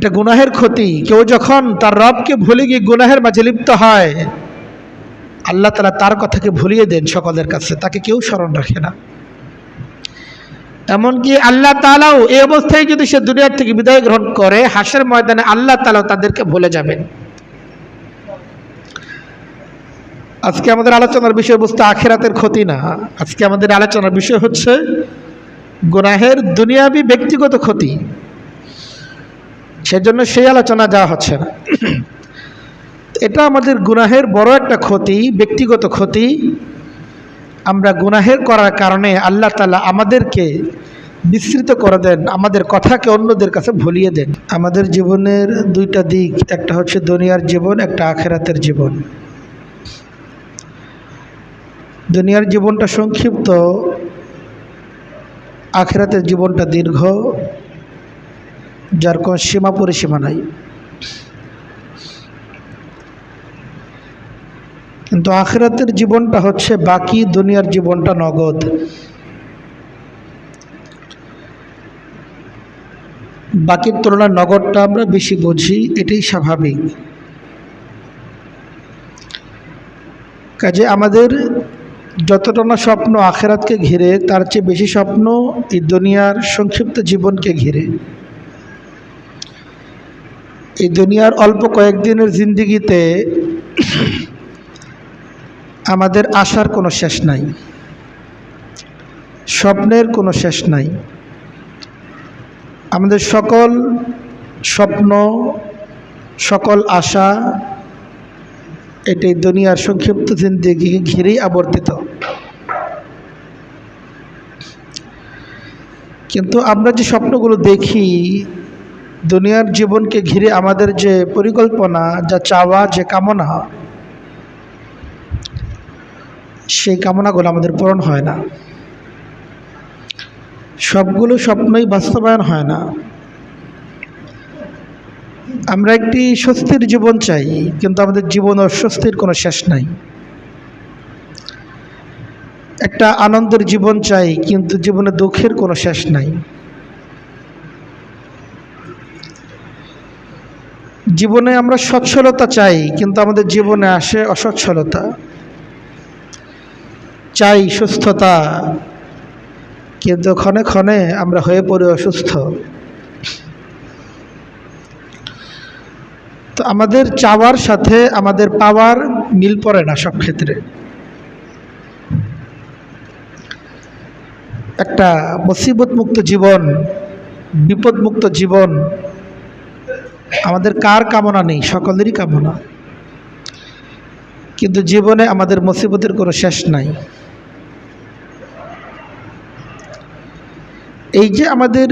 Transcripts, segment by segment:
এটা গুনাহের ক্ষতি। কেউ যখন তার রবকে ভুলে গিয়ে গুনাহের মাঝে লিপ্ত হয়, আল্লাহ তাআলা তার কথাকে ভুলিয়ে দেন সকলের কাছে, তাকে কেউ স্মরণ রাখে না। এমনকি আল্লাহ তাআলাও এই অবস্থায় যদি সে দুনিয়ার থেকে বিদায় গ্রহণ করে, হাসরের ময়দানে আল্লাহ তাআলাও তাদেরকে ভুলে যাবেন। আজকে আমাদের আলোচনার বিষয়বস্তু আখিরাতের ক্ষতি না, আজকে আমাদের আলোচনার বিষয় হচ্ছে গুনাহের দুনিয়াবি ব্যক্তিগত ক্ষতি। সেজন্য সেই আলোচনা যাওয়া হচ্ছে না। এটা আমাদের গুনাহের বড় একটা ক্ষতি, ব্যক্তিগত ক্ষতি। আমরা গুনাহের করার কারণে আল্লাহ তাআলা আমাদেরকে বিস্তৃত করে দেন, আমাদের কথাকে অন্যদের কাছে ভুলিয়ে দেন। আমাদের জীবনের দুইটা দিক, একটা হচ্ছে দুনিয়ার জীবন, একটা আখিরাতের জীবন। দুনিয়ার জীবনটা সংক্ষিপ্ত, আখিরাতের জীবনটা দীর্ঘ, যার কোনো সীমা পরিসীমা নাই। কিন্তু আখিরাতের জীবনটা হচ্ছে বাকি দুনিয়ার জীবনটা নগদ। বাকির তুলনায় নগদটা আমরা বেশি বুঝি, এটাই স্বাভাবিক। কাজে আমাদের যতটা না স্বপ্ন আখিরাতকে ঘিরে, তার চেয়ে বেশি স্বপ্ন এই দুনিয়ার সংক্ষিপ্ত জীবনকে ঘিরে। এই দুনিয়ার অল্প কয়েকদিনের জিন্দেগিতে আমাদের আশার কোনো শেষ নাই, স্বপ্নের কোনো শেষ নাই। আমাদের সকল স্বপ্ন, সকল আশা এটাই দুনিয়ার সংক্ষিপ্ত জিন্দেগিকে ঘিরেই আবর্তিত। কিন্তু আমরা যে স্বপ্নগুলো দেখি দুনিয়ার জীবনকে ঘিরে, আমাদের যে পরিকল্পনা, যা চাওয়া, যে কামনা, সেই কামনাগুলো আমাদের পূরণ হয় না। সবগুলো স্বপ্নই বাস্তবায়ন হয় না। আমরা একটি স্বস্তির জীবন চাই, কিন্তু আমাদের জীবন অস্বস্তির কোনো শেষ নাই। একটা আনন্দের জীবন চাই, কিন্তু জীবনে দুঃখের কোনো শেষ নাই। জীবনে আমরা সচ্ছলতা চাই, কিন্তু আমাদের জীবনে আসে অসচ্ছলতা। চাই সুস্থতা, কিন্তু ক্ষণে ক্ষণে আমরা হয়ে পড়ি অসুস্থ। তো আমাদের চাওয়ার সাথে আমাদের পাওয়ার মিল পড়ে না সব ক্ষেত্রে। একটা মুসিবত মুক্ত জীবন, বিপদ মুক্ত জীবন আমাদের কার কামনা নেই? সকলেরই কামনা। কিন্তু জীবনে আমাদের মুসিবতের কোনো শেষ নাই। এই যে আমাদের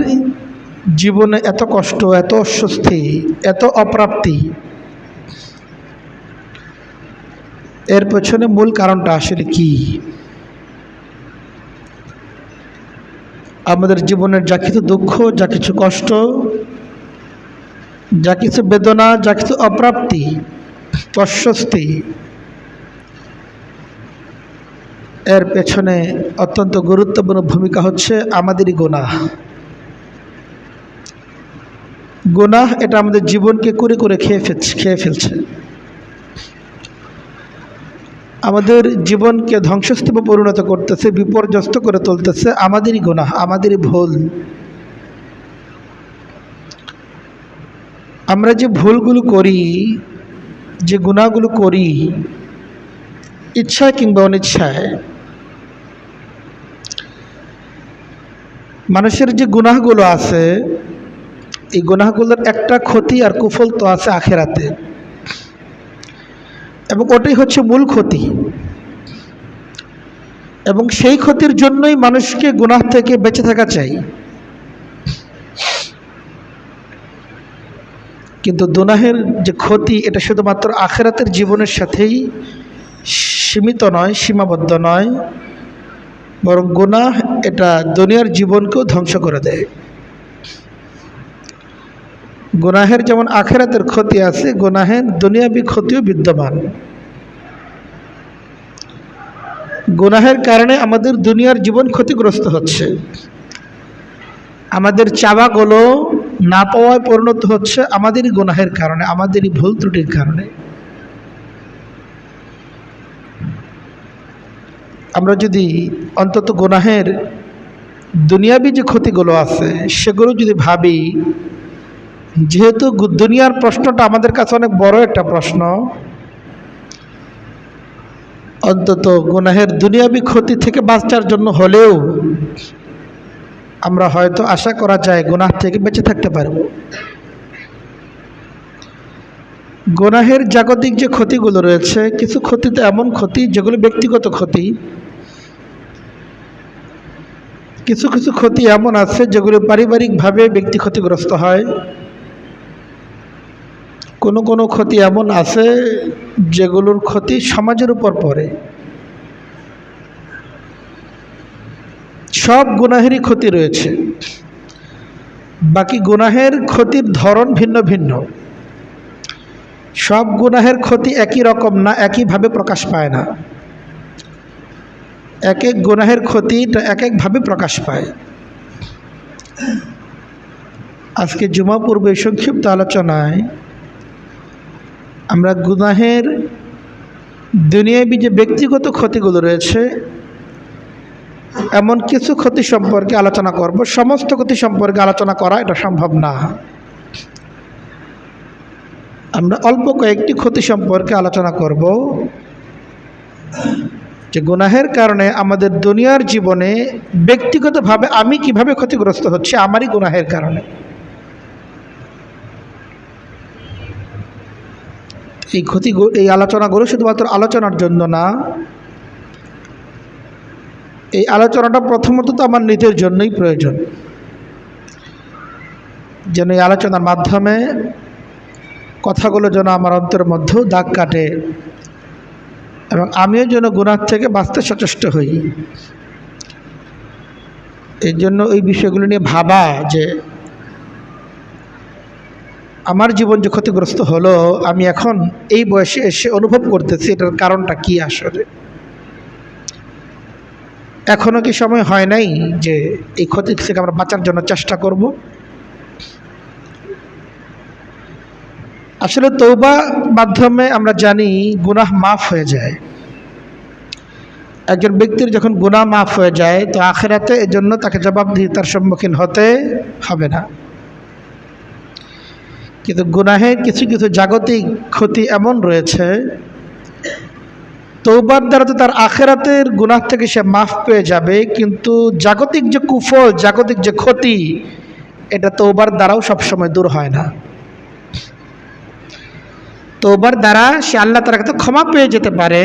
জীবনে এত কষ্ট, এত অস্বস্তি, এত অপ্রাপ্তি, এর পেছনে মূল কারণটা আসলে কি? আমাদের জীবনের যা কিছু দুঃখ, যা কিছু কষ্ট, যা কিছু বেদনা, যা কিছু অপ্রাপ্তি, অস্বস্তি, এর পেছনে অত্যন্ত গুরুত্বপূর্ণ ভূমিকা হচ্ছে আমাদেরই গুনাহ। গুনাহ এটা আমাদের জীবনকে কুরে করে খেয়ে ফেলছে। আমাদের জীবনকে ধ্বংসস্তূপে পরিণত করতেছে, বিপর্যস্ত করে তুলতেছে আমাদেরই গুনাহ, আমাদেরই ভুল। আমরা যে ভুলগুলো করি, যে গুনাহগুলো করি, ইচ্ছায় কিংবা অনিচ্ছায়, মানুষের যে গুনাহগুলো আছে, এই গুনাহগুলোর একটা ক্ষতি আর কুফল তো আছে আখিরাতে, এবং ওটাই হচ্ছে মূল ক্ষতি। এবং সেই ক্ষতির জন্যই মানুষকে গুনাহ থেকে বেঁচে থাকা চাই। কিন্তু গুনাহের যে ক্ষতি, এটা শুধুমাত্র আখিরাতের জীবনের সাথেই সীমিত নয়, সীমাবদ্ধ নয়, বরং গুনাহ এটা দুনিয়ার জীবনকেও ধ্বংস করে দেয়। গুনাহের যেমন আখিরাতের ক্ষতি আছে, গুনাহের দুনিয়াবি ক্ষতিও বিদ্যমান। গুনাহের কারণে আমাদের দুনিয়ার জীবন ক্ষতিগ্রস্ত হচ্ছে। আমাদের চাওয়াগুলো না পাওয়ায় পরিণত হচ্ছে আমাদেরই গুনাহের কারণে, আমাদেরই ভুল ত্রুটির কারণে। আমরা যদি অন্তত গুনাহের দুনিয়াবি যে ক্ষতিগুলো আছে সেগুলো যদি ভাবি, যেহেতু দুনিয়ার প্রশ্নটা আমাদের কাছে অনেক বড় একটা প্রশ্ন, অন্তত গুনাহের দুনিয়াবি ক্ষতি থেকে বাঁচার জন্য হলেও আমরা হয়তো আশা করা যায় গুনাহ থেকে বেঁচে থাকতে পারব। গুনাহের জাগতিক যে ক্ষতিগুলো রয়েছে, কিছু ক্ষতি তো এমন ক্ষতি যেগুলো ব্যক্তিগত ক্ষতি, কিছু কিছু ক্ষতি এমন আছে যেগুলো পারিবারিকভাবে ব্যক্তি ক্ষতিগ্রস্ত হয়, কোনো কোনো ক্ষতি এমন আছে যেগুলোর ক্ষতি সমাজের উপর পড়ে। সব গুনাহেরই ক্ষতি রয়েছে, বাকি গুনাহের ক্ষতির ধরন ভিন্ন ভিন্ন। সব গুনাহের ক্ষতি একই রকম না, একইভাবে প্রকাশ পায় না। এক এক গুনাহের ক্ষতিটা এক একভাবে প্রকাশ পায়। আজকে জুমা পূর্বে সংক্ষিপ্ত আলোচনায় আমরা গুনাহের দুনিয়াবি যে ব্যক্তিগত ক্ষতিগুলো রয়েছে এমন কিছু ক্ষতি সম্পর্কে আলোচনা করব। সমস্ত ক্ষতি সম্পর্কে আলোচনা করা এটা সম্ভব না। আমরা অল্প কয়েকটি ক্ষতি সম্পর্কে আলোচনা করব, যে গুনাহের কারণে আমাদের দুনিয়ার জীবনে ব্যক্তিগতভাবে আমি কিভাবে ক্ষতিগ্রস্ত হচ্ছি আমারই গুনাহের কারণে। এই আলোচনাগুলো শুধুমাত্র আলোচনার জন্য না, এই আলোচনাটা প্রথমত তো আমার নিজের জন্যই প্রয়োজন, যেন এই আলোচনার মাধ্যমে কথাগুলো যেন আমার অন্তরের মধ্যেও দাগ কাটে এবং আমিও যেন গুনাহ থেকে বাঁচতে সচেষ্ট হই। এই জন্য এই বিষয়গুলো নিয়ে ভাবা, যে আমার জীবন যে ক্ষতিগ্রস্ত হলো, আমি এখন এই বয়সে এসে অনুভব করতেছি এটার কারণটা কি। আসলে এখনো কি সময় হয় নাই যে এই ক্ষতি থেকে আমরা বাঁচার জন্য চেষ্টা করব? আসলে তওবা মাধ্যমে আমরা জানি গুনাহ মাফ হয়ে যায়। একজন ব্যক্তির যখন গুনাহ মাফ হয়ে যায় তো আখিরাতে এর জন্য তাকে জবাবদিহিতার সম্মুখীন হতে হবে না। কিন্তু গুনাহের কিছু কিছু জাগতিক ক্ষতি এমন রয়েছে, তওবার দ্বারা তো তার আখিরাতের গুনাহ থেকে সে মাফ পেয়ে যাবে, কিন্তু জাগতিক যে কুফল, জাগতিক যে ক্ষতি, এটা তওবার দ্বারাও সবসময় দূর হয় না। তওবার দ্বারা সে আল্লাহ তাআলার কাছে ক্ষমা পেয়ে যেতে পারে,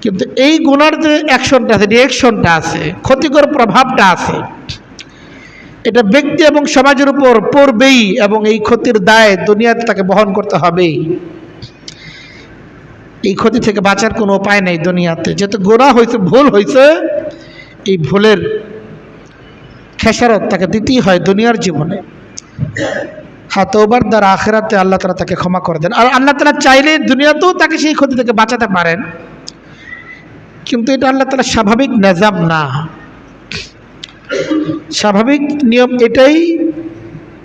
কিন্তু এই গুনার যে অ্যাকশনটা আছে, রিঅ্যাকশনটা আছে, ক্ষতিকর প্রভাবটা আছে, এটা ব্যক্তি এবং সমাজের উপর পড়বেই এবং এই ক্ষতির দায় দুনিয়াতে তাকে বহন করতে হবেই। এই ক্ষতি থেকে বাঁচার কোনো উপায় নেই দুনিয়াতে। যেহেতু গুনাহ হয়েছে, ভুল হয়েছে, এই ভুলের খেসারত তাকে দিতেই হয় দুনিয়ার জীবনে। হ্যাঁ, তওবার দ্বারা আখিরাতে আল্লাহ তাআলা তাকে ক্ষমা করে দেন, আর আল্লাহ তাআলা চাইলে দুনিয়াতেও তাকে সেই ক্ষতি থেকে বাঁচাতে পারেন, কিন্তু এটা আল্লাহ তাআলা স্বাভাবিক নিজাম না। স্বাভাবিক নিয়ম এটাই,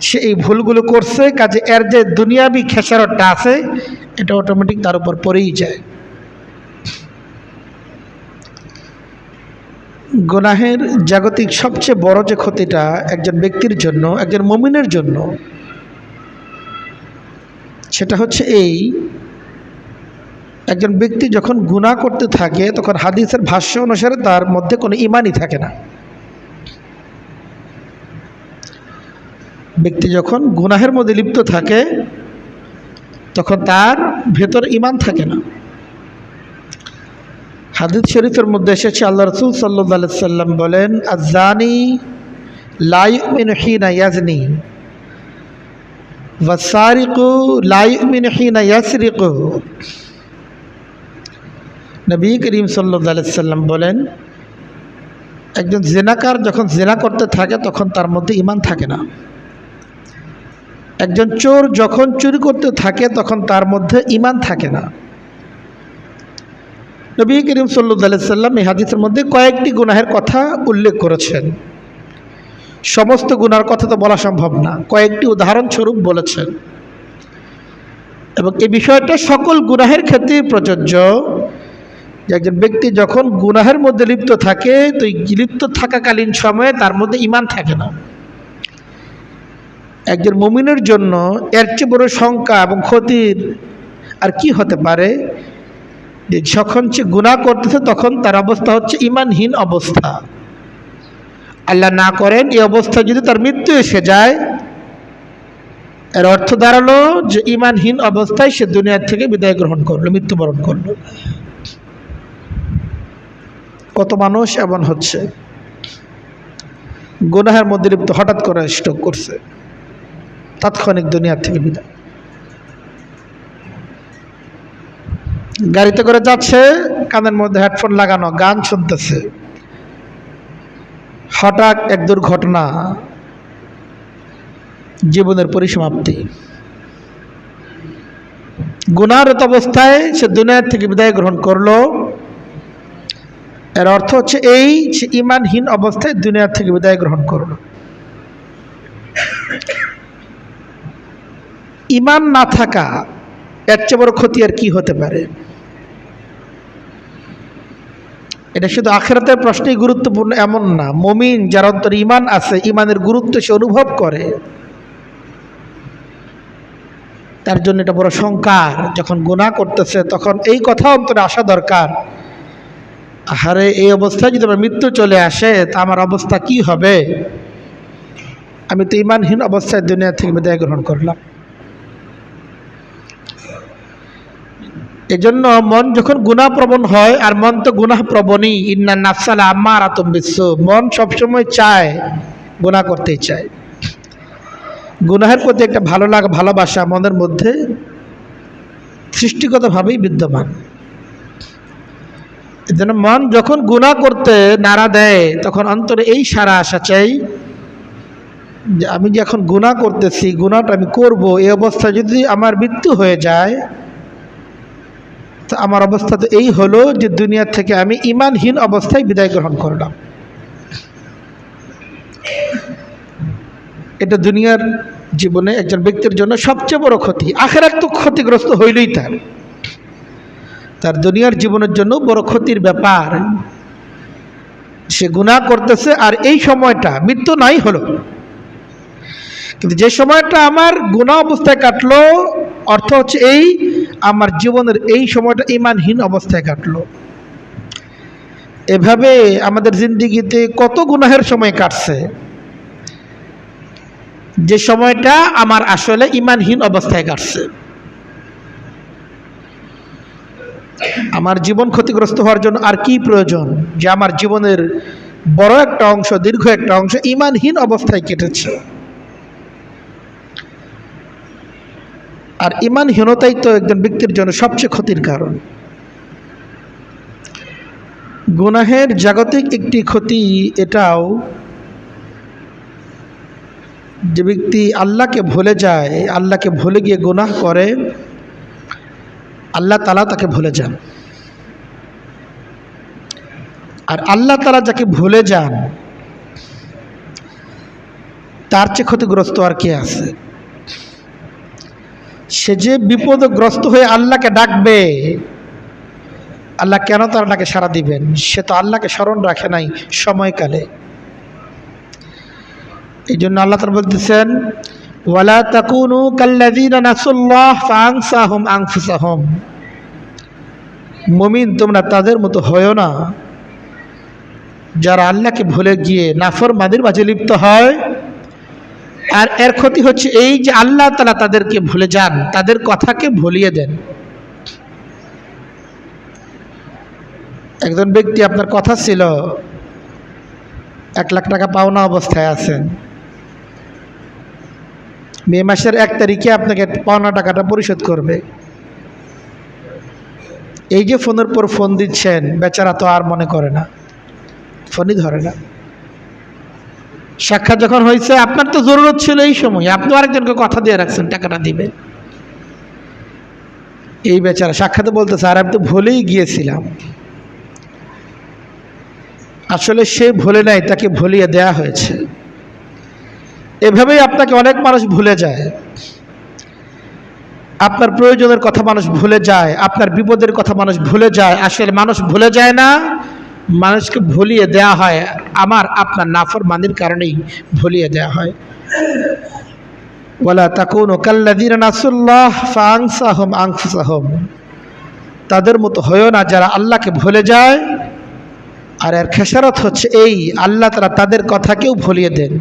সে এই ভুলগুলো করছে, কাজে এর যে দুনিয়াবি খেসারতটা আছে এটা অটোমেটিক তার উপর পড়েই যায়। গুনাহের জাগতিক সবচেয়ে বড় যে ক্ষতিটা একজন ব্যক্তির জন্য, একজন মুমিনের জন্য, সেটা হচ্ছে এই, একজন ব্যক্তি যখন গুনাহ করতে থাকে তখন হাদিসের ভাষ্য অনুসারে তার মধ্যে কোনো ঈমানই থাকে না। ব্যক্তি যখন গুনাহের মধ্যে লিপ্ত থাকে তখন তার ভেতর ঈমান থাকে না। হাদিস শরীফের মধ্যে এসেছে, আল্লাহ রাসূল সাল্লাল্লাহু আলাইহি সাল্লাম বলেন, আয-যানি লা ইউমিনু হিনা ইয়াজনি ওয়াস-সারিকু লা ইউমিনু হিনা ইয়াসরিকু। নবী করিম সাল্লাল্লাহু আলাইহি সাল্লাম বলেন, একজন জিনাকার যখন জিনা করতে থাকে তখন তার মধ্যে ঈমান থাকে না। একজন চোর যখন চুরি করতে থাকে তখন তার মধ্যে ঈমান থাকে না। নবী করিম সাল্লাল্লাহু আলাইহি সাল্লাম এই হাদিসের মধ্যে কয়েকটি গুনাহের কথা উল্লেখ করেছেন। সমস্ত গুনার কথা তো বলা সম্ভব না, কয়েকটি উদাহরণস্বরূপ বলেছেন। এবং এই বিষয়টা সকল গুনাহের ক্ষেত্রে প্রযোজ্য যে একজন ব্যক্তি যখন গুনাহের মধ্যে লিপ্ত থাকে তো এই লিপ্ত থাকাকালীন সময়ে তার মধ্যে ঈমান থাকে না। একজন মুমিনের জন্য এর চেয়ে বড় শঙ্কা এবং ক্ষতির আর কি হতে পারে যে যখন সে গুনাহ করতেছে তখন তার অবস্থা হচ্ছে ঈমানহীন অবস্থা। আল্লাহ না করেন এই অবস্থা যদি তার মৃত্যু এসে যায়, এর অর্থ দাঁড়ালো যে ঈমানহীন অবস্থায় সে দুনিয়া থেকে বিদায় গ্রহণ করলো, মৃত্যুবরণ করলো। কত মানুষ এমন হচ্ছে গুনাহের মধ্যে লিপ্ত, হঠাৎ করে স্ট্রোক করছে, তাৎক্ষণিক দুনিয়া থেকে বিদায়। গাড়িতে করে যাচ্ছে, কানের মধ্যে হেডফোন লাগানো, গান শুনতেছে, হঠাৎ এক দুর্ঘটনা, জীবনের পরিসমাপ্তি। গুনাহরত অবস্থায় সে দুনিয়া থেকে বিদায় গ্রহণ করলো, এর অর্থ হচ্ছে এই সে ঈমানহীন অবস্থায় দুনিয়া থেকে বিদায় গ্রহণ করলো। ঈমান না থাকা এর চেয়ে বড় ক্ষতি আর কি হতে পারে? এটা শুধু আখিরাতের প্রশ্নেই গুরুত্বপূর্ণ এমন না, মুমিন যার অন্তরে ঈমান আছে, ঈমানের গুরুত্ব সে অনুভব করে, তার জন্য এটা বড় সংকার। যখন গুনাহ করতেছে তখন এই কথা অন্তরে আসা দরকার, আহারে এই অবস্থায় যদি আমার মৃত্যু চলে আসে তা আমার অবস্থা কি হবে? আমি তো ঈমানহীন অবস্থায় দুনিয়া থেকে বিদায় গ্রহণ করলাম। এজন্য মন যখন গুনাহ প্রবণ হয়, আর মন তো গুনাহ প্রবণই, ইন্নান নাফসা লাআম্মারাতুম বিসসু, মন সবসময় চায়, গুনাহ করতেই চায়। গুনাহের প্রতি একটা ভালো লাগা, ভালোবাসা মনের মধ্যে সৃষ্টিগতভাবেই বিদ্যমান। এজন্য মন যখন গুনাহ করতে নাড়া দেয় তখন অন্তরে এই সারা আসা চাই যে আমি যে এখন গুনাহ করতেছি, গুনাহটা আমি করব, এই অবস্থা যদি আমার মৃত্যু হয়ে যায় তো আমার অবস্থা তো এই হলো যে দুনিয়া থেকে আমি ঈমানহীন অবস্থায় বিদায় গ্রহণ করলাম। এটা দুনিয়ার জীবনে একজন ব্যক্তির জন্য সবচেয়ে বড় ক্ষতি। আখিরাত তো ক্ষতিগ্রস্ত হইলই তার দুনিয়ার জীবনের জন্য বড় ক্ষতির ব্যাপার। সে গুনাহ করতেছে আর এই সময়টা মৃত্যু নাই হলো, কিন্তু যে সময়টা আমার গুনাহ অবস্থায় কাটলো, অর্থ হচ্ছে এই আমার জীবনের এই সময়টা ঈমানহীন অবস্থায় কাটলো। এভাবে আমাদের জিন্দেগিতে কত গুনাহের সময় কাটছে, যে সময়টা আমার আসলে ঈমানহীন অবস্থায় কাটছে। আমার জীবন ক্ষতিগ্রস্ত হওয়ার জন্য আর কি প্রয়োজন যে আমার জীবনের বড় একটা অংশ, দীর্ঘ একটা অংশ ঈমানহীন অবস্থায় কেটেছে। আর ঈমানহীনতাই তো একজন ব্যক্তির জন্য সবচেয়ে ক্ষতির কারণ। গুনাহের জাগতিক একটি ক্ষতি এটাও, যে ব্যক্তি আল্লাহকে ভুলে যায়, আল্লাহকে ভুলে গিয়ে গুনাহ করে, আল্লাহ তাআলা তাকে ভুলে যান। আর আল্লাহ তাআলা যাকে ভুলে যান তার চেয়ে ক্ষতিগ্রস্ত আর কে আছে? সে যে বিপদগ্রস্ত হয়ে আল্লাহকে ডাকবে, আল্লাহ কেন তার ডাকে সাড়া দিবেন? সে তো আল্লাহকে স্মরণ রাখে নাই সময়কালে। এই জন্য আল্লাহ তাআলা বলতেছেন, ওয়ালা তাকুনু কাল্লাযীনা নাসুল্লাহ ফাআনসাহুম আনফুসাহুম, মুমিন তোমরা তাদের মতো হয়ো না যারা আল্লাহকে ভুলে গিয়ে নাফরমানির মাঝে লিপ্ত হয়। আর এর ক্ষতি হচ্ছে এই যে আল্লাহ তাআলা তাদেরকে ভুলে যান, তাদের কথাকে ভুলিয়ে দেন। একজন ব্যক্তি আপনার কথা ছিল 1 লাখ টাকা পাওনা অবস্থায় আছেন, মে মাসের 1 তারিখে আপনাকে পাওনা টাকাটা পরিশোধ করবে। এই যে ফোনের পর ফোন দিচ্ছেন, বেচারা তো আর মনে করে না, ফোনই ধরে না। সাক্ষাৎ যখন হয়েছে, আপনার তো জরুরত ছিল এই সময়, আপনি আরেকজনকে কথা দিয়ে রাখছেন টাকাটা দিবে। এই বেচারা সাক্ষাতে বলতেছে, আর আমি তো ভুলেই গিয়েছিলাম। আসলে সে ভুলে নাই, তাকে ভুলিয়ে দেয়া হয়েছে। এভাবেই আপনাকে অনেক মানুষ ভুলে যায়, আপনার প্রয়োজনের কথা মানুষ ভুলে যায়, আপনার বিপদের কথা মানুষ ভুলে যায়। আসলে মানুষ ভুলে যায় না, মানুষকে ভুলিয়ে দেয়া হয়, আপনার নাফরমানির কারণেই ভুলিয়ে দেয়া হয়। ওয়ালা তাকুনু কাল্লাযীনা নাসুল্লাহ ফাআনসাহুম আনফুসাহুম, তাদের মতো হয়ো না যারা আল্লাহকে ভুলে যায়। আর এর খেসারত হচ্ছে এই, আল্লাহ তাআলা তাদের কথাকেও ভুলিয়ে দেন,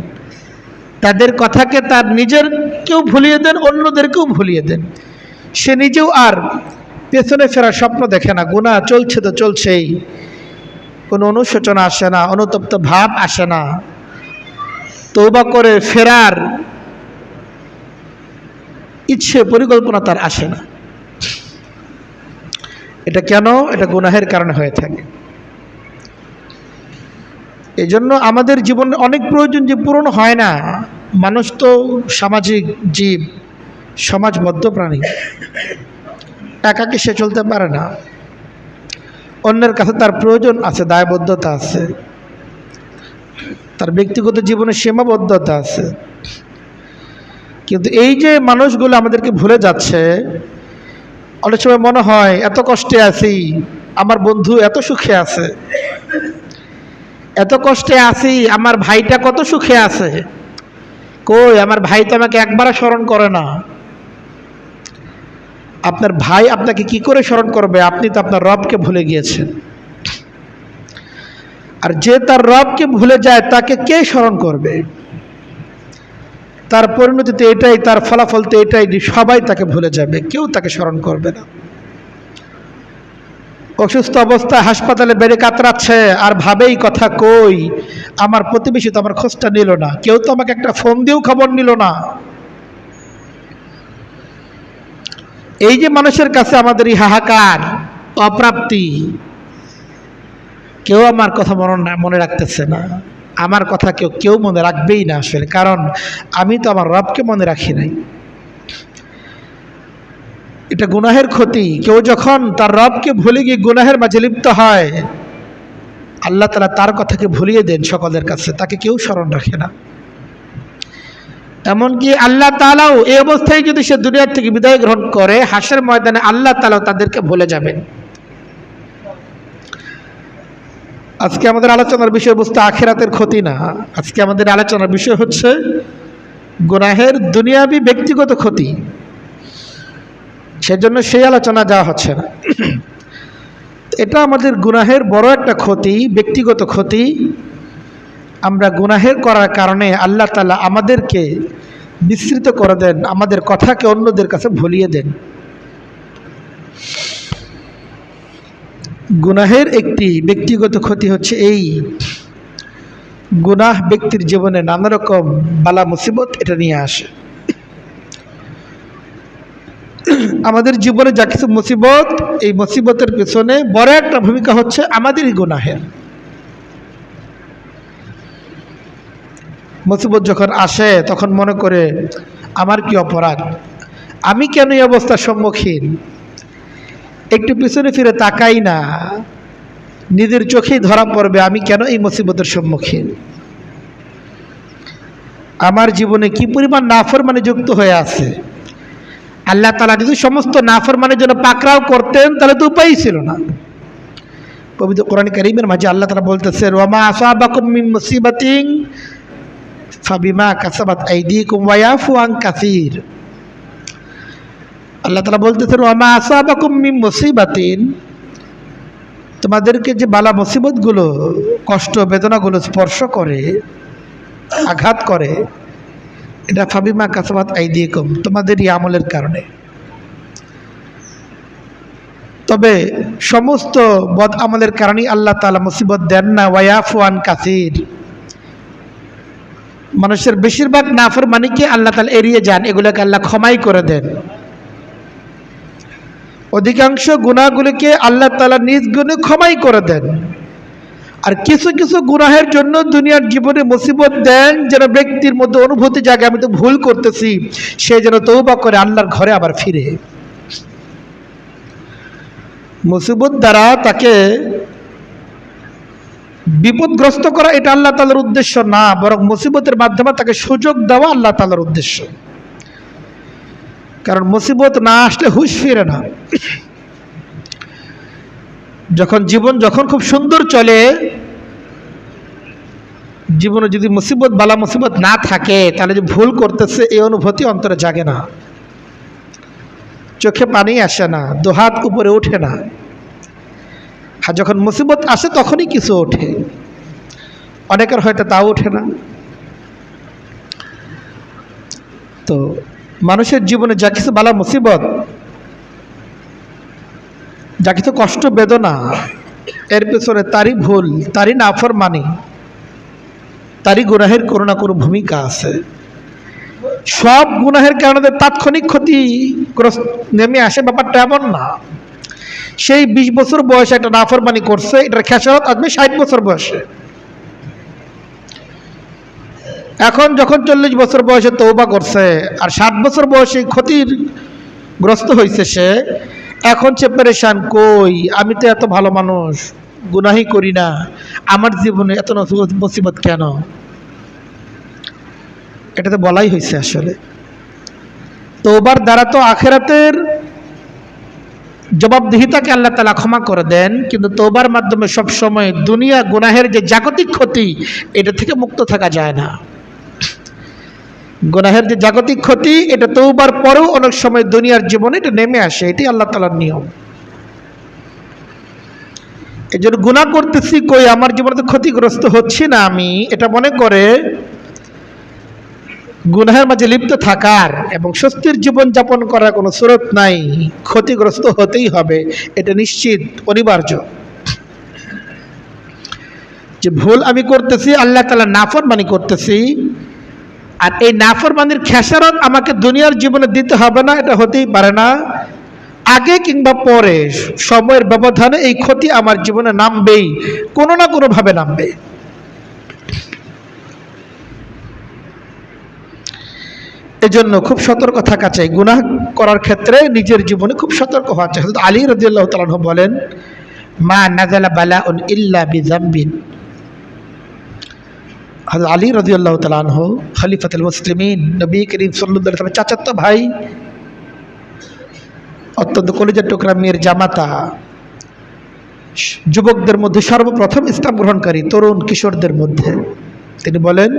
তাদের কথাকে তার নিজেরকেও ভুলিয়ে দেন, অন্যদেরকেও ভুলিয়ে দেন। সে নিজেও আর পেছনে ফেরার স্বপ্ন দেখে না, গুনাহ চলছে তো চলছেই, কোনো অনুশোচনা আসে না, অনুতপ্ত ভাব আসে না, তওবা করে ফেরার ইচ্ছে পরিকল্পনা তার আসে না। এটা কেন? এটা গুনাহের কারণে হয়ে থাকে। এই জন্য আমাদের জীবনে অনেক প্রয়োজন যে পূরণ হয় না। মানুষ তো সামাজিক জীব, সমাজবদ্ধ প্রাণী, একাকী সে চলতে পারে না, অন্যের কাছে তার প্রয়োজন আছে, দায়বদ্ধতা আছে, তার ব্যক্তিগত জীবনে সীমাবদ্ধতা আছে। কিন্তু এই যে মানুষগুলো আমাদেরকে ভুলে যাচ্ছে, অনেক সময় মনে হয় এত কষ্টে আছি, আমার বন্ধু এত সুখে আছে, এত কষ্টে আছি, আমার ভাইটা কত সুখে আছে, কই আমার ভাই তো আমাকে একবারও স্মরণ করে না। আপনার ভাই আপনাকে কি করে স্মরণ করবে? আপনি তো আপনার রবকে ভুলে গিয়েছেন। আর যে তার রবকে ভুলে যায় তাকে কে স্মরণ করবে? তার পরিণতি তো এটাই, তার ফলাফল তো এটাই, সবাই তাকে ভুলে যাবে, কেউ তাকে স্মরণ করবে না। অসুস্থ অবস্থায় হাসপাতালে বেডে কাতরাচ্ছে আর ভাবেই কথা, কই আমার প্রতিবেশী তো আমার খোঁজটা নিল না, কেউ তো আমাকে একটা ফোন দিয়েও খবর নিল না। এই যে মানুষের কাছে আমাদের এই হাহাকার, অপ্রাপ্তি, কেউ আমার কথা মনে রাখতেছে না, আমার কথা কেউ মনে রাখবেই না আসলে, কারণ আমি তো আমার রবকে মনে রাখি নাই। এটা গুনাহের ক্ষতি। কেউ যখন তার রবকে ভুলে গিয়ে গুনাহের মাঝে লিপ্ত হয়, আল্লাহ তাআলা তার কথাকে ভুলিয়ে দেন সকলের কাছে, তাকে কেউ স্মরণ রাখে না। এমনকি আল্লাহ তাআলাও এই অবস্থায় যদি সে দুনিয়ার থেকে বিদায় গ্রহণ করে, হাসরের ময়দানে আল্লাহ তাআলাও তাদেরকে ভুলে যাবেন। আজকে আমাদের আলোচনার বিষয়বস্তু আখিরাতের ক্ষতি না, আজকে আমাদের আলোচনার বিষয় হচ্ছে গুনাহের দুনিয়াবি ব্যক্তিগত ক্ষতি। সেজন্য সেই আলোচনা যাওয়া হচ্ছে না। এটা আমাদের গুনাহের বড় একটা ক্ষতি, ব্যক্তিগত ক্ষতি। আমরা গুনাহের করার কারণে আল্লাহ তাআলা আমাদেরকে বিস্মৃত করে দেন, আমাদের কথাকে অন্যদের কাছে ভুলিয়ে দেন। গুনাহের একটি ব্যক্তিগত ক্ষতি হচ্ছে এই, গুনাহ ব্যক্তির জীবনে নানা রকম বালা মুসিবত এটা নিয়ে আসে। আমাদের জীবনে যা কিছু মুসিবত, এই মুসিবতের পেছনে বড় একটা ভূমিকা হচ্ছে আমাদেরই গুনাহের। মুসিবত যখন আসে তখন মনে করে আমার কি অপরাধ, আমি কেন এই অবস্থার সম্মুখীন, একটু পিছনে ফিরে তাকাই না, নিজের চোখেই ধরা পড়বে আমি কেন এই মুসিবতের সম্মুখীন। আমার জীবনে কি পরিমাণ নাফরমানি যুক্ত হয়ে আছে। আল্লাহ তাআলা যদি সমস্ত নাফরমানির জন্য পাকড়াও করতেন তাহলে তো উপায়ই ছিল না। পবিত্র কোরআন কারীমের মাঝে আল্লাহ তাআলা বলতেছেন, ওয়া মা আসাবাকুম মিন মুসিবাতিন ফাবিমা কাসাবাত আইদিকুম ওয়া ইয়াফু আন কাসীর। আল্লাহ তাআলা বলতেছেন, ওয়া মা আসাবাকুম মিন মুসিবাতিন, তোমাদেরকে যে বালা মুসিবতগুলো, কষ্ট বেদনাগুলো স্পর্শ করে, আঘাত করে, এটা ফাবিমা কাসাবাত আইদিকুম, তোমাদেরই আমলের কারণে। তবে সমস্ত বদ আমলের কারণেই আল্লাহ তাআলা মুসিবত দেন না। ওয়া ইয়াফু আন কাসীর, মানুষের বেশিরভাগ নাফরমানিকে আল্লাহ তাআলা এড়িয়ে যান, এগুলোকে আল্লাহ ক্ষমাই করে দেন। অধিকাংশ গুনাহগুলোকে আল্লাহ তাআলা নিজ গুণে ক্ষমাই করে দেন। আর কিছু কিছু গুনাহের জন্য দুনিয়ার জীবনে মুসিবত দেন, যেন ব্যক্তির মধ্যে অনুভূতি জাগে আমি তো ভুল করতেছি, সে যেন তওবা করে আল্লাহর ঘরে আবার ফিরে। মুসিবত দ্বারা তাকে বিপদগ্রস্ত করা এটা আল্লাহ তাআলার উদ্দেশ্য না, বরং মুসিবতের মাধ্যমে তাকে সুযোগ দেওয়া আল্লাহ তাআলার উদ্দেশ্য। কারণ মুসিবত না আসলে হুঁশ ফিরে না। যখন খুব সুন্দর চলে, জীবনে যদি বালা মুসিবত না থাকে, তাহলে যে ভুল করতেছে এই অনুভূতি অন্তরে জাগে না, চোখে পানি আসে না, দুহাত উপরে ওঠে না। আর যখন মুসিবত আসে তখনই কিছু ওঠে, অনেকের হয়তো তাও ওঠে না। তো মানুষের জীবনে যা কিছু বালা মুসিবত, যা কিছু কষ্ট বেদনা, এর পেছনে তারই ভুল, তারই নাফরমানি, তারই গুনাহের কোনো না কোনো ভূমিকা আছে। সব গুনাহের কারণে তাৎক্ষণিক ক্ষতিগ্রস্ত নেমে আসে, ব্যাপারটা এমন না। সেই 20 বছর বয়সে একটা নাফরমানি করছে, এটার খেসারত আসবে 60 বছর বয়সে। এখন যখন 40 বছর বয়সে তওবা করছে আর 60 বছর বয়সে ক্ষতিগ্রস্ত হয়েছে সে, এখন সে পেরেশান, কই আমি তো এত ভালো মানুষ, গুনাহি করি না, আমার জীবনে এত মুসিবত কেন? এটা তো বলাই হয়েছে। আসলে তওবার দ্বারা তো আখিরাতের জবাবদিহিতাকে আল্লাহ তাআলা ক্ষমা করে দেন, কিন্তু তওবার মাধ্যমে সবসময় দুনিয়া গুনাহের যে জাগতিক ক্ষতি, এটা থেকে মুক্ত থাকা যায় না। গুনাহের যে জাগতিক ক্ষতি, এটা তওবার পরেও অনেক সময় দুনিয়ার জীবনে এটা নেমে আসে, এটি আল্লাহ তাআলার নিয়ম। এই জন্য গুনাহ করতেছি, কই আমার জীবনে তো ক্ষতিগ্রস্ত হচ্ছি না আমি, এটা মনে করে গুনাহের মাঝে লিপ্ত থাকার এবং স্বস্তির জীবন যাপন করার কোনো সুরত নাই, ক্ষতিগ্রস্ত হতেই হবে, এটা নিশ্চিত অনিবার্য। যে ভুল আমি করতেছি, আল্লাহ তাআলা নাফরমানি করতেছি, আর এই নাফরমানির খেসারত আমাকে দুনিয়ার জীবনে দিতে হবে না, এটা হতেই পারে না। আগে কিংবা পরে সময়ের ব্যবধানে এই ক্ষতি আমার জীবনে নামবেই, কোনো না কোনোভাবে নামবে। এজন্য খুব সতর্ক থাকা চাই, গুনাহ করার ক্ষেত্রে নিজের জীবনে খুব সতর্ক হওয়া চাই। হযরত আলী রাদিয়াল্লাহু তাআলা আনহু বলেন, মা নাযালা বালাউন ইল্লা বিযামবিন। হযরত আলী রাদিয়াল্লাহু তাআলা আনহু খলিফাতুল মুসলিমিন, নবী করিম সাল্লাল্লাহু আলাইহি ওয়াসাল্লামের চাচাতো ভাই, অত্যন্ত কলিজার টুকরা মেয়ের জামাতা, যুবকদের মধ্যে সর্বপ্রথম ইসলাম গ্রহণকারী তরুণ কিশোরদের মধ্যে, তিনি বলেন,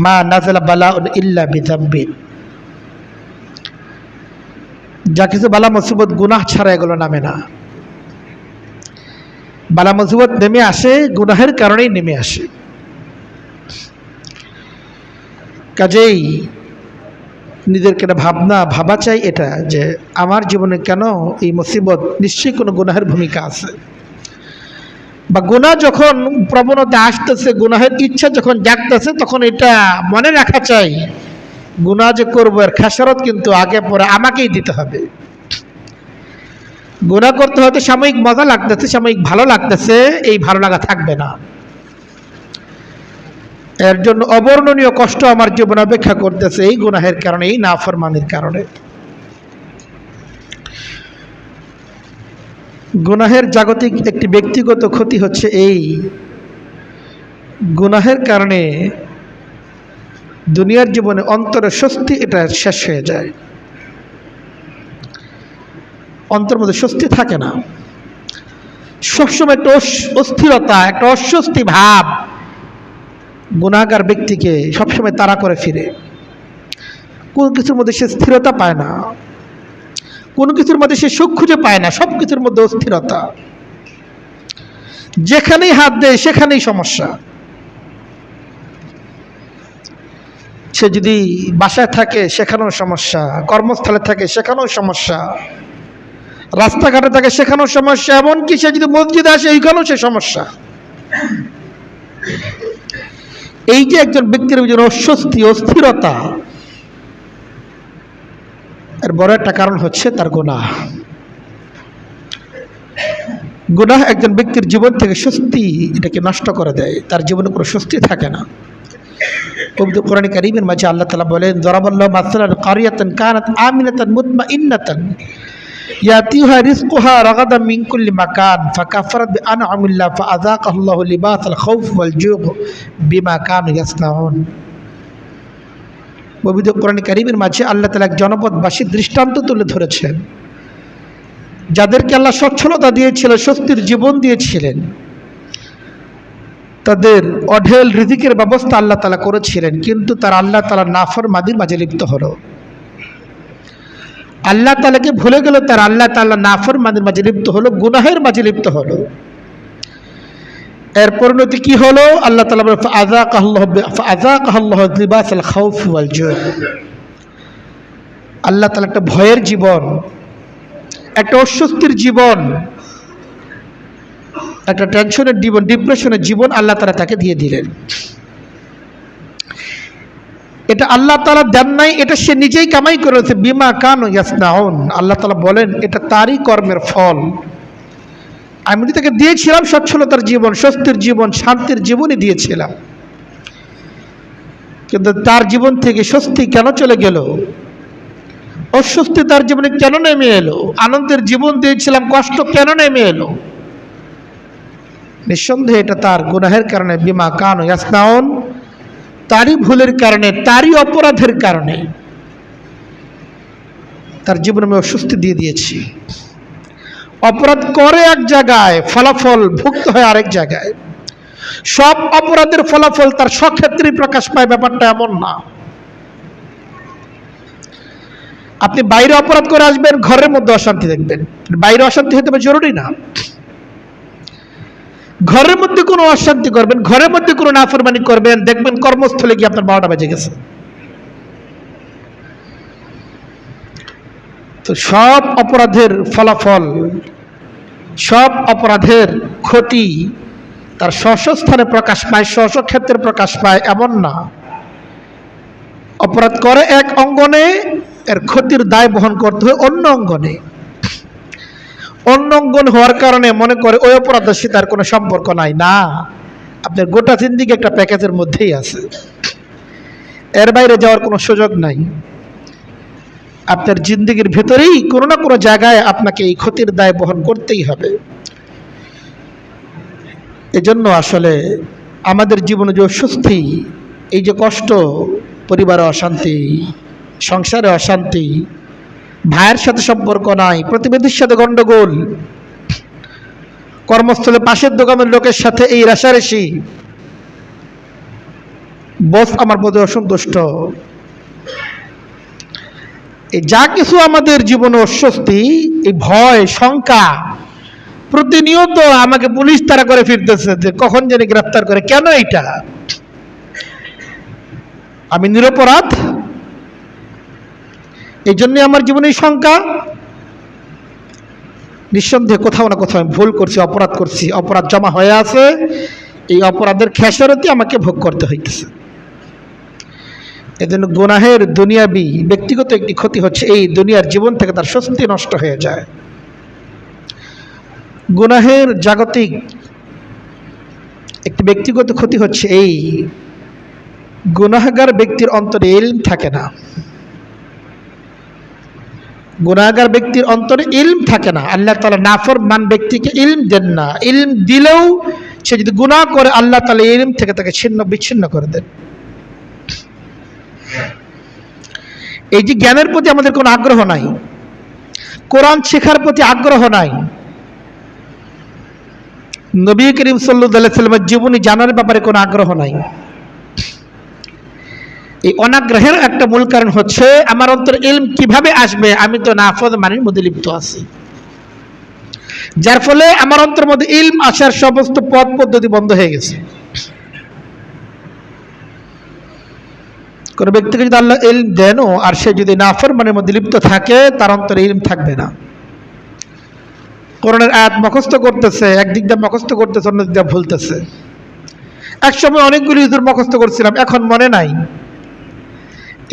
মা নাযালা বালাউন ইল্লা বিযামবিন। যা কিছু বালা মুসিবত গুনাহ ছাড়া এগুলো নামে না। বালা মুসিবত নেমে আসে গুনাহের কারণেই নেমে আসে। কাজেই নিজেদেরকে ভাবা চাই এটা, যে আমার জীবনে কেন এই মুসিবত, নিশ্চয়ই কোনো গুনাহের ভূমিকা আছে। বা গুনাহ যখন প্রবণতা আসতেছে, গুনাহের ইচ্ছা যখন জাগতেছে, তখন এটা মনে রাখা চাই, গুনাহ যে করবো এর খেসারত কিন্তু আগে পরে আমাকেই দিতে হবে। গুনাহ করতে হয়তো সাময়িক মজা লাগতেছে, সাময়িক ভালো লাগতেছে, এই ভালো লাগা থাকবে না। এর জন্য অবর্ণনীয় কষ্ট আমার জীবনে অপেক্ষা করতেছে এই গুনাহের কারণে, এই নাফরমানির কারণে। গুনাহের জাগতিক একটি ব্যক্তিগত ক্ষতি হচ্ছে এই, গুনাহের কারণে দুনিয়ার জীবনে অন্তরের স্বস্তি এটা শেষ হয়ে যায়, অন্তরের মধ্যে স্বস্তি থাকে না, সবসময় একটা অস্থিরতা, একটা অস্বস্তি ভাব গুনাহগার ব্যক্তিকে সবসময় তাড়া করে ফিরে। কোনো কিছুর মধ্যে সে স্থিরতা পায় না, কোনো কিছুর মধ্যে সে সুখ খুঁজে পায় না, সব কিছুর মধ্যে অস্থিরতা, যেখানেই হাত দেয় সেখানেই সমস্যা। সে যদি বাসায় থাকে সেখানেও সমস্যা, কর্মস্থলে থাকে সেখানেও সমস্যা, রাস্তাঘাটে থাকে সেখানেও সমস্যা, এমনকি সে যদি মসজিদে আসে এইখানেও সে সমস্যা। এই যে একজন ব্যক্তির জন্য অস্বস্তি, অস্থিরতা, এর বড় একটা কারণ হচ্ছে তার গুনাহ। গুনাহ একজন ব্যক্তির জীবন থেকে স্বস্তি এটাকে নষ্ট করে দেয়, তার জীবনে কোনো স্বস্তি থাকে না। পবিত্র কোরআন কারীমের মাঝে আল্লাহ তাআলা বলেন, যারাবাল্লাহু মাসালান কারিয়াতান কানাত আমিনাতান মুতমাইন্নাতান ইয়াতিহা রিজকুহা রাগাদাম মিন কুল্লি মাকান ফাকাফারাত বিআনআমিল্লাহ ফাআযাকাহুল্লাহু লিবাসাল খাউফ ওয়াল জু' বিমা কানু ইয়াসনাউন। পবিত্র কোরআন কারীমের মাঝে আল্লাহ তাআলা এক জনপদবাসীর দৃষ্টান্ত তুলে ধরেছেন, যাদেরকে আল্লাহ সচ্ছলতা দিয়েছিল, স্বস্তির জীবন দিয়েছিলেন, তাদের অঢেল রিজিকের ব্যবস্থা আল্লাহ তাআলা করেছিলেন, কিন্তু তারা আল্লাহ তাআলার নাফরমানির মাঝে লিপ্ত হলো। আল্লাহ তাআলাকে ভুলে গেল, তারা আল্লাহ তাআলার নাফরমানির মাঝে লিপ্ত হলো, গুনাহের মাঝে লিপ্ত হলো। এর পরিণতি কি হলো? আল্লাহ তাআলা বলেন ফাআযাকাহুল্লাহু লিবাসাল খাউফ ওয়াল জু'। আল্লাহ তাআলা একটা ভয়ের জীবন, একটা অস্বস্তির জীবন, একটা টেনশনের জীবন, ডিপ্রেশনের জীবন আল্লাহ তাআলা তাকে দিয়ে দিলেন। এটা আল্লাহ তাআলা দেন নাই, এটা সে নিজেই কামাই করেছে। বিমা কানু ইয়াসনাউন। আল্লাহ তাআলা বলেন এটা তারই কর্মের ফল। আমি তো তাকে দিয়েছিলাম সচ্ছলতার জীবন, স্বস্তির জীবন, শান্তির জীবনই দিয়েছিলাম, কিন্তু তার জীবন থেকে স্বস্তি কেন চলে গেল? অস্বস্তি তার জীবনে কেন নেমে এলো? আনন্দের জীবন দিয়েছিলাম, কষ্ট কেন নেমে এলো? নিঃসন্দেহে এটা তার গুনাহের কারণে, বিমা কানু ইয়াসনাউন, তারই ভুলের কারণে, তারই অপরাধের কারণে তার জীবনে আমি অস্বস্তি দিয়ে দিয়েছি। অপরাধ করে এক জায়গায়, ফলাফল ভুক্ত হয় আরেক জায়গায়। সব অপরাধের ফলাফল তার স্বক্ষেত্রেই প্রকাশ পায়, ব্যাপারটা এমন না। আপনি বাইরে অপরাধ করে আসবেন, ঘরের মধ্যে অশান্তি দেখবেন। বাইরে অশান্তি হতে হবে জরুরি না, ঘরের মধ্যে কোনো অশান্তি করবেন, ঘরের মধ্যে কোনো নাফরমানি করবেন, দেখবেন কর্মস্থলে গিয়ে আপনার 12টা বেজে গেছে। তো সব অপরাধের ফলাফল, সব অপরাধের ক্ষতি তার স্ব স্থানে প্রকাশ পায়, স্ব ক্ষেত্রে প্রকাশ পায় এমন না। অপরাধ করে এক অঙ্গনে, এর ক্ষতির দায় বহন করতে হয় অন্য অঙ্গনে। অন্য অঙ্গন হওয়ার কারণে মনে করে ওই অপরাধের সাথে তার কোনো সম্পর্ক নাই। না, আপনার গোটা জিন্দেগি একটা প্যাকেজের মধ্যেই আছে, এর বাইরে যাওয়ার কোনো সুযোগ নাই। আপনার জিন্দেগির ভেতরেই কোনো না কোনো জায়গায় আপনাকে এই ক্ষতির দায় বহন করতেই হবে। এজন্য আসলে আমাদের জীবনে যে অস্বস্তি, এই যে কষ্ট, পরিবারে অশান্তি, সংসারে অশান্তি, ভাইয়ের সাথে সম্পর্ক নাই, প্রতিবেশীর সাথে গন্ডগোল, কর্মস্থলে পাশের দোকানের লোকের সাথে এই রেষারেষি, বস আমার প্রতি অসন্তুষ্ট, এই যা কিছু আমাদের জীবনে অস্বস্তি, এই ভয়, শঙ্কা, প্রতিনিয়ত আমাকে পুলিশ তাড়া করে ফিরতেছে যে কখন জানি গ্রেফতার করে। কেন? এইটা আমি নিরপরাধ, এই জন্যই আমার জীবনে শঙ্কা। নিঃসন্দেহে কোথাও না কোথাও আমি ভুল করছি, অপরাধ করছি, অপরাধ জমা হয়ে আছে, এই অপরাধের খেসারতি আমাকে ভোগ করতে হইতেছে। এজন্য গুনাহের দুনিয়াবি ব্যক্তিগত একটি ক্ষতি হচ্ছে এই দুনিয়ার জীবন থেকে তার স্বস্তি নষ্ট হয়ে যায়। গুনাহের জাগতিক একটি ব্যক্তিগত ক্ষতি হচ্ছে এই গুনাহগার ব্যক্তির অন্তরে ইলম থাকে না। গুনাহগার ব্যক্তির অন্তরে ইলম থাকে না। আল্লাহ তাআলা নাফরমান ব্যক্তিকে ইলম দেন না। ইলম দিলেও সে যদি গুনাহ করে আল্লাহ তাআলা ইলম থেকে তাকে ছিন্ন বিচ্ছিন্ন করে দেন। এই যে জ্ঞানের প্রতি আমাদের কোনো আগ্রহ নাই, কোরআন শেখার প্রতি আগ্রহ নাই, নবী করিম সাল্লাল্লাহু আলাইহি ওয়াসাল্লামের জীবনী জানার ব্যাপারে কোনো আগ্রহ নাই, এই অনাগ্রহের একটা মূল কারণ হচ্ছে আমার অন্তরে ইলম কিভাবে আসবে? আমি তো নাফরমানির মধ্যে লিপ্ত আছি, যার ফলে আমার অন্তরের মধ্যে ইলম আসার সমস্ত পথ পদ্ধতি বন্ধ হয়ে গেছে। কোন ব্যক্তিকে যদি আল্লাহ ইলম দেন আর সে যদি নাফরমানির মধ্যে লিপ্ত থাকে, তার অন্তরে ইলম থাকবে না। কোরআনের আয়াত মুখস্থ করতেছে, একদিক দিয়ে মুখস্থ করতেছে, অন্য দিক দিয়ে ভুলতেছে। একসময় অনেকগুলি হুজুর মুখস্থ করছিলাম, এখন মনে নাই।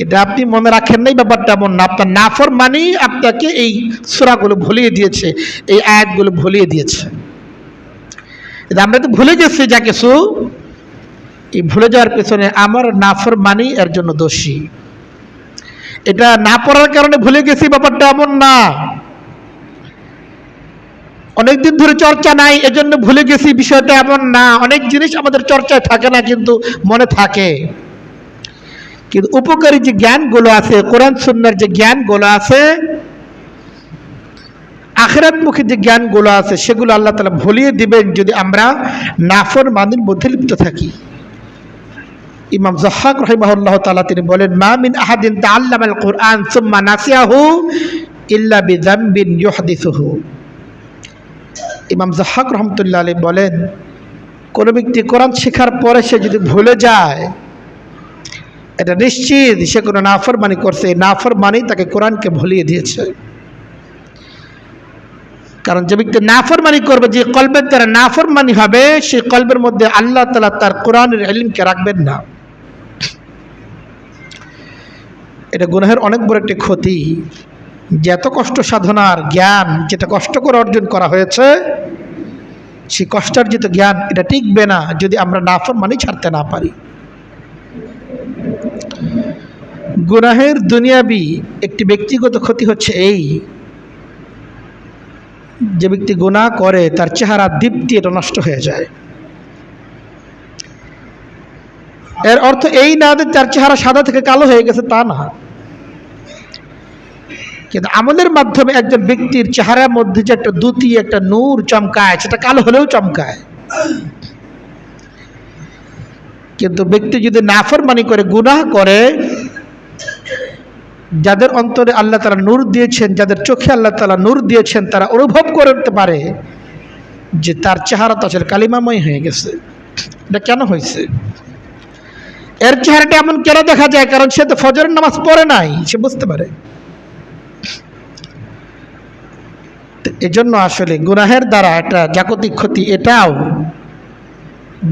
এটা আপনি মনে রাখেন নাই, ব্যাপারটা এমন না। আপনার নাফরমানি আপনাকে এই সূরাগুলো ভুলিয়ে দিয়েছে, এই আয়াতগুলো ভুলিয়ে দিয়েছে। আমরা তো ভুলে গেছি যা কিছু, এই ভুলে যাওয়ার পেছনে আমার নাফরমানি এর জন্য দোষী। এটা না পড়ার কারণে ভুলে গেছি, ব্যাপারটা এমন না। অনেকদিন ধরে চর্চা নাই এজন্য ভুলে গেছি, বিষয়টা এমন না। অনেক জিনিস আমাদের চর্চায় থাকে না কিন্তু মনে থাকে। কিন্তু উপকারী যে জ্ঞানগুলো আছে, কোরআন সুন্নাহর যে জ্ঞানগুলো আছে, আখিরাতমুখী যে জ্ঞানগুলো আছে, সেগুলো আল্লাহ তাআলা ভুলিয়ে দিবেন যদি আমরা নাফরমানির মধ্যে লিপ্ত থাকি। ইমাম যাহ্হাক রাহিমাহুল্লাহ তাআলা তিনি বলেন, মা মিন আহাদিন তাআল্লামাল কুরআন সুম্মা নাসিয়াহু ইল্লা বিযামবিন ইউহদিসুহু। ইমাম যাহ্হাক রাহমাতুল্লাহ আলাইহি বলেন, কোন ব্যক্তি কোরআন শেখার পরে সে যদি ভুলে যায়, এটা নিশ্চিত সে কোনো নাফরমানি করছে। নাফরমানি তাকে কোরআনকে ভুলিয়ে দিয়েছে। কারণ যে ব্যক্তি নাফরমানি করবে, যে কলবের দ্বারা নাফরমানি হবে, সেই কলবের মধ্যে আল্লাহ তাআলা তার কোরআনের ইলমকে রাখবেন না। এটা গুনাহের অনেক বড় একটি ক্ষতি। যে এত কষ্ট সাধনার জ্ঞান, যেটা কষ্ট করে অর্জন করা হয়েছে, সেই কষ্টার্জিত জ্ঞান এটা টিকবে না যদি আমরা নাফরমানি ছাড়তে না পারি। গুনাহের দুনিয়াবি একটি ব্যক্তিগত ক্ষতি হচ্ছে এই, যে ব্যক্তি গুনাহ করে তার চেহারা দীপ্তি এটা নষ্ট হয়ে যায়। এর অর্থ এই না যে তার চেহারা সাদা থেকে কালো হয়ে গেছে, তা না। কিন্তু আমলের মাধ্যমে একজন ব্যক্তির চেহারার মধ্যে যে একটা দ্যুতি, একটা নূর চমকায়, সেটা কালো হলেও চমকায়। কিন্তু ব্যক্তি যদি নাফরমানি করে, গুনাহ করে, যাদের অন্তরে আল্লাহ তাআলা নূর দিয়েছেন, যাদের চোখে আল্লাহ তাআলা নূর দিয়েছেন, তারা অনুভব করতে পারে যে তার চেহারা তো আসলে কালিমাময় হয়ে গেছে। এটা কেন হয়েছে? এর চেহারাটা এমন কেন দেখা যায়? কারণ সে তো ফজরের নামাজ পড়ে নাই, সে বুঝতে পারে। এজন্য আসলে গুনাহের দ্বারা একটা জাগতিক ক্ষতি এটাও,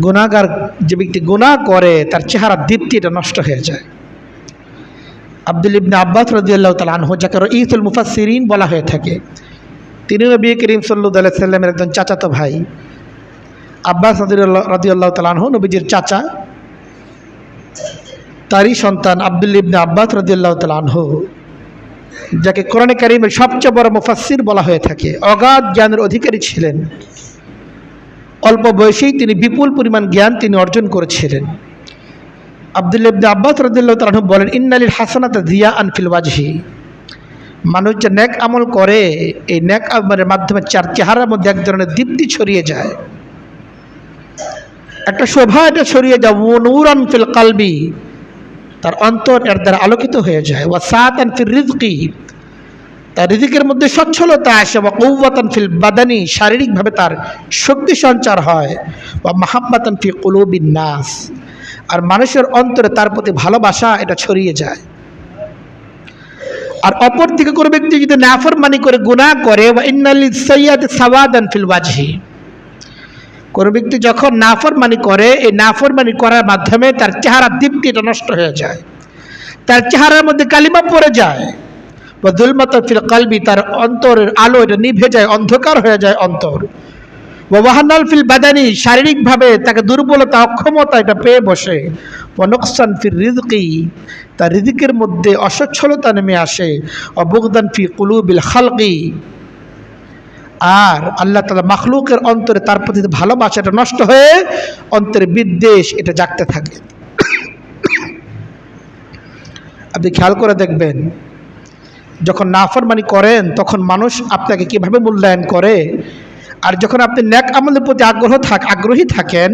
গুনাহগার যে ব্যক্তি গুনাহ করে তার চেহারা দীপ্তি এটা নষ্ট হয়ে যায়। আব্দুল ইবনে আব্বাস রাদিয়াল্লাহু তাআলা আনহু, যাকে রাঈসুল মুফাসসিরিন বলা হয়ে থাকে, তিনি নবী করিম সাল্লাল্লাহু আলাইহি সাল্লামের একজন চাচাতো ভাই। আব্বাস রাদিয়াল্লাহু তাআলা আনহু নবীজির চাচা, তারই সন্তান আব্দুল ইবনে আব্বাস রাদিয়াল্লাহু তাআলা আনহু, যাকে কোরআনে কারীমের সবচেয়ে বড় মুফাসসির বলা হয়ে থাকে, অগাধ জ্ঞানের অধিকারী ছিলেন। অল্প বয়সেই তিনি বিপুল পরিমাণ জ্ঞান তিনি অর্জন করেছিলেন। আব্দুল্লাহ ইবনে আব্বাস রাদিয়াল্লাহু তাআলা আনহু বলেন, ইন্নালিল হাসানাতা জিয়াআন ফিল ওয়াজহি। মানুষ যে নেক আমল করে, এই নেক আমলের মাধ্যমে চার চেহারার মধ্যে এক ধরনের দীপ্তি ছড়িয়ে যায়, একটা শোভা এটা ছড়িয়ে যায়। নূরান ফিল কলবি, তার অন্তর এর দ্বারা আলোকিত হয়ে যায়। ওয়া সাআতান ফির রিজকি, তার রিজিকের মধ্যে সচ্ছলতা আসে। ওয়া কুওয়াতান ফিল বাদানি, শারীরিকভাবে তার শক্তি সঞ্চার হয়। ওয়া মাহাব্বাতান ফি কুলুবিন নাস, আর মানুষের অন্তরে তার প্রতি ভালোবাসা এটা ছড়িয়ে যায়। আর অপর দিকে কোনো ব্যক্তি যদি নাফরমানি করে, গুনাহ করে, ওয়া ইন্নালিস সাইয়্যাতি সাওয়াদান ফিল ওয়াজহি, কোনো ব্যক্তি যখন নাফরমানি করে, এই নাফরমানি করার মাধ্যমে তার চেহারা দীপ্তি এটা নষ্ট হয়ে যায়, তার চেহারার মধ্যে কালিমা পড়ে যায়। ওয়া যুলমাতান ফিল কলবি, তার অন্তরের আলো এটা নিভে যায়, অন্ধকার হয়ে যায় অন্তর। ওয়া ওয়াহানাল ফিল বাদানি, শারীরিকভাবে তাকে দুর্বলতা, অক্ষমতা এটা পেয়ে বসে। ওয়া নুকসান ফির রিজকি, তার রিজিকের মধ্যে অসচ্ছলতা নেমে আসে। ওয়া বুগদান ফি কুলুবিল খালকি, আর আল্লাহ তাআলা মাখলুকের অন্তরে তার প্রতি ভালোবাসাটা নষ্ট হয়ে অন্তরে বিদ্বেষ এটা জাগতে থাকে। আপনি খেয়াল করে দেখবেন, যখন নাফরমানি করেন তখন মানুষ আপনাকে কিভাবে মূল্যায়ন করে, আর যখন আপনি নেক আমলের প্রতি আগ্রহী থাকেন,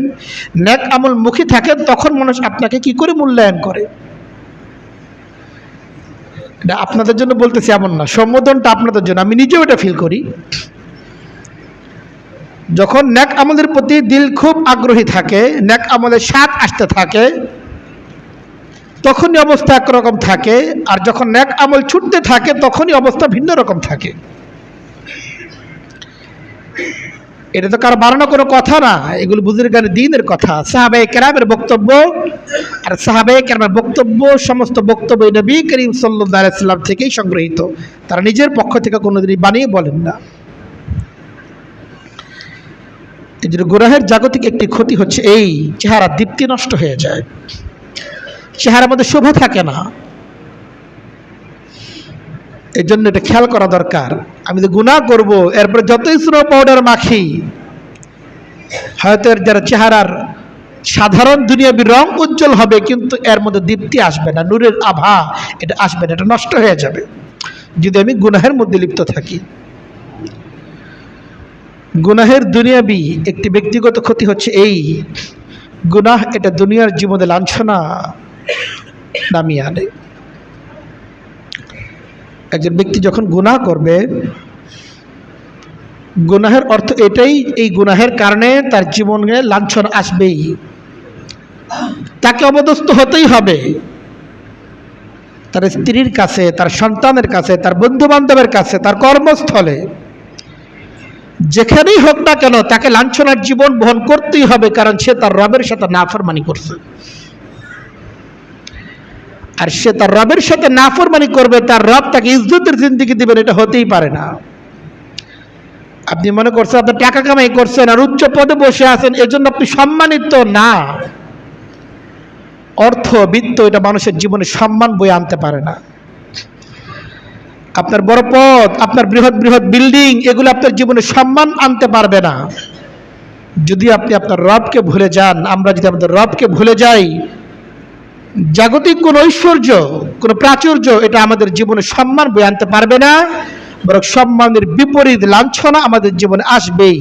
নেক আমল মুখী থাকেন, তখন মানুষ আপনাকে কি করে মূল্যায়ন করে। এটা আপনাদের জন্য বলতেছি এমন না, সম্বোধনটা আপনাদের জন্য, আমি নিজেও এটা ফিল করি। যখন নেক আমলের প্রতি দিল খুব আগ্রহী থাকে, নেক আমলের স্বাদ আসতে থাকে, তখনই অবস্থা একরকম থাকে। আর যখন নেক আমল ছুটতে থাকে, তখনই অবস্থা ভিন্ন রকম থাকে। এটা তো কারো বানানো কোনো কথা না, এগুলো বুজুর্গানের দ্বীনের কথা, সাহাবায়ে কেরামের বক্তব্য। আর সাহাবায়ে কেরামের বক্তব্য, সমস্ত বক্তব্য নবী করিম সাল্লাল্লাহু আলাইহি ওয়াসাল্লাম থেকেই সংগৃহীত, তারা নিজের পক্ষ থেকে কোনোদিনই বানিয়ে বলেন না। এই জন্য গুনাহের জাগতিক একটি ক্ষতি হচ্ছে এই, চেহারা দীপ্তি নষ্ট হয়ে যায়, চেহারার মধ্যে শোভা থাকে না। এই জন্য এটা খেয়াল করা দরকার। আমি তো গুনাহ করব, এরপরে যতই স্নো পাউডার মাখি, হয়তো এর যারা চেহারার সাধারণ দুনিয়াবি রং উজ্জ্বল হবে, কিন্তু এর মধ্যে দীপ্তি আসবে না, নূরের আভা এটা আসবে না, এটা নষ্ট হয়ে যাবে যদি আমি গুনাহের মধ্যে লিপ্ত থাকি। গুনাহের দুনিয়াবি একটি ব্যক্তিগত ক্ষতি হচ্ছে এই, গুনাহ এটা দুনিয়ার জীবনে লাঞ্ছনা নামিয়ে আনে। একজন ব্যক্তি যখন গুনাহ করবে, গুনাহের অর্থ এটাই, এই গুনাহের কারণে তার জীবনে লাঞ্ছনা আসবেই, তাকে অপদস্থ হতেই হবে, তার স্ত্রীর কাছে, তার সন্তানের কাছে, তার বন্ধু বান্ধবের কাছে, তার কর্মস্থলে, যেখানেই হোক না কেন তাকে লাঞ্ছনার জীবন বহন করতেই হবে, কারণ সে তার রবের সাথে নাফরমানি করছে। আর সে তার রবের সাথে নাফরমানি করবে, তার রব তাকে ইজ্জতের জিন্দেগি দিবেন, এটা হতেই পারে না। আপনি মনে করছেন আপনি টাকা কামাই করছেন আর উচ্চ পদে বসে আছেন, এজন্য আপনি সম্মানিত না। অর্থ বিত্ত এটা মানুষের জীবনে সম্মান বয়ে আনতে পারে না। আপনার বড় পদ, আপনার বৃহৎ বৃহৎ বিল্ডিং, এগুলো আপনার জীবনে সম্মান আনতে পারবে না যদি আপনি আপনার রবকে ভুলে যান। আমরা যদি আমাদের রবকে ভুলে যাই, জাগতিক কোন ঐশ্বর্য, কোন প্রাচুর্য এটা আমাদের জীবনে সম্মান বয়ে আনতে পারবে না, বরং সম্মানের বিপরীত লাঞ্ছনা আমাদের জীবনে আসবেই।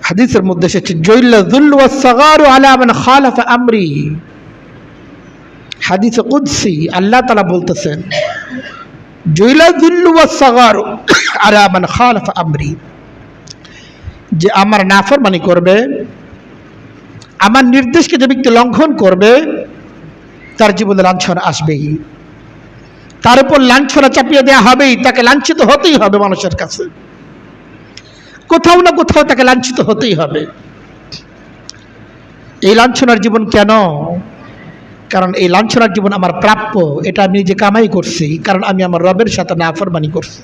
হাদিসের মধ্যে এসেছে জুইলা যুল্লু ওয়াস সাগারু আলা মান খালাফা আমরি। হাদিসে কুদসি আল্লাহ তাআলা বলতেছেন জুইলা যুল্লু ওয়াস সাগারু আলা মান খালাফা আমরি, যে আমার নাফরমানি করবে, আমার নির্দেশকে যে ব্যক্তি লঙ্ঘন করবে, তার জীবনে লাঞ্ছনা আসবেই, তার উপর লাঞ্ছনা চাপিয়ে দেওয়া হবেই, তাকে লাঞ্ছিত হতেই হবে মানুষের কাছে, কোথাও না কোথাও তাকে লাঞ্ছিত হতেই হবে। এই লাঞ্ছনার জীবন কেন? কারণ এই লাঞ্ছনার জীবন আমার প্রাপ্য, এটা আমি নিজে কামাই করছি, কারণ আমি আমার রবের সাথে নাফরমানি করছি।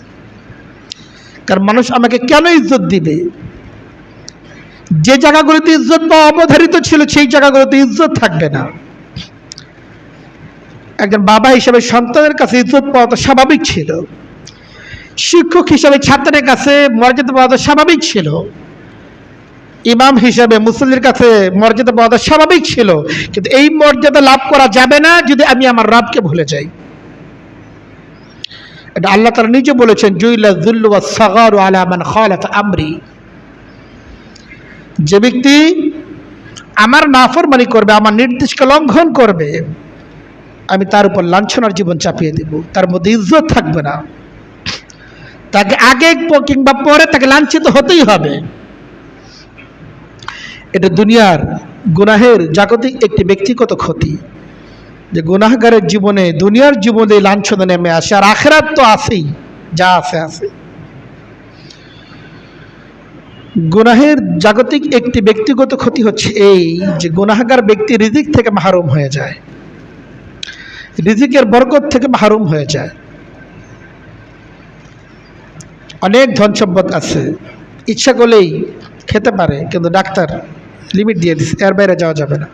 কারণ মানুষ আমাকে কেন ইজ্জত দিবে? যে জায়গাগুলোতে ইজ্জত পাওয়া অবধারিত ছিল সেই জায়গাগুলোতে ইজ্জত থাকবে না। একজন বাবা হিসেবে সন্তানের কাছে ইজ্জত পাওয়া তো স্বাভাবিক ছিল, শিক্ষক হিসেবে ছাত্রের কাছে মর্যাদা পাওয়া তো স্বাভাবিক ছিল, ইমাম হিসেবে মুসল্লির কাছে মর্যাদা পাওয়া তো স্বাভাবিক ছিল, কিন্তু এই মর্যাদা লাভ করা যাবে না যদি আমি আমার রবকে ভুলে যাই। এটা আল্লাহ তাআলা নিজে বলেছেন জুইলা যুল্লু ওয়াস সাগারু আলা মান খালাফা আমরি, যে ব্যক্তি আমার নাফরমানি করবে, আমার নির্দেশকে লঙ্ঘন করবে, আমি তার উপর লাঞ্ছনার জীবন চাপিয়ে দেব, তার মধ্যে ইজ্জত থাকবে না, তাকে আগে কিংবা পরে তাকে লাঞ্ছিত হতেই হবে। এটা দুনিয়ার গুনাহের জাগতিক একটি ব্যক্তিগত ক্ষতি, যে গুনাহগারের জীবনে দুনিয়ার জীবনে লাঞ্ছনা নেমে আসে, আর আখিরাত তো আছেই, যা আছে আছে। গুনাহের জাগতিক একটি ব্যক্তিগত ক্ষতি হচ্ছে এই, যে গুনাহগার ব্যক্তি রিজিক থেকে মাহরুম হয়ে যায়, রিজিকের বরকত থেকে মাহরুম হয়ে যায়। অনেক ধন সম্পদ আছে, ইচ্ছা করলেই খেতে পারে, কিন্তু ডাক্তার লিমিট দিয়ে দিচ্ছে, এর বাইরে যাওয়া যাবে না।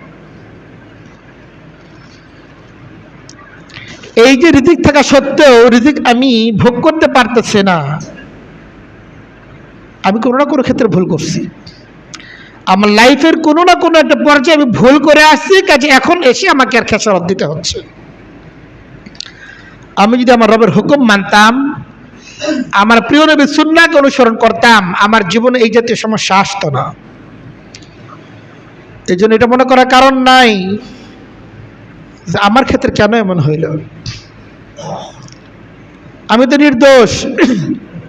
এই যে রিজিক থাকা সত্ত্বেও রিজিক আমি ভোগ করতে পারতেছি না, আমি কোনো না কোনো ক্ষেত্রে ভুল করছি, আমার লাইফের কোনো না কোনো একটা পর্যায়ে আমি ভুল করে আসছি, কাজে এখন এসে আমাকে আর খেসারত দিতে হচ্ছে। আমি যদি আমার রবের হুকুম মানতাম, আমার প্রিয় নবীর সুন্নাহকে অনুসরণ করতাম, আমার জীবনে এই জাতীয় সমস্যা আসতো না। এই জন্য এটা মনে করার কারণ নাই যে আমার ক্ষেত্রে কেন এমন হইল, আমি তো নির্দোষ।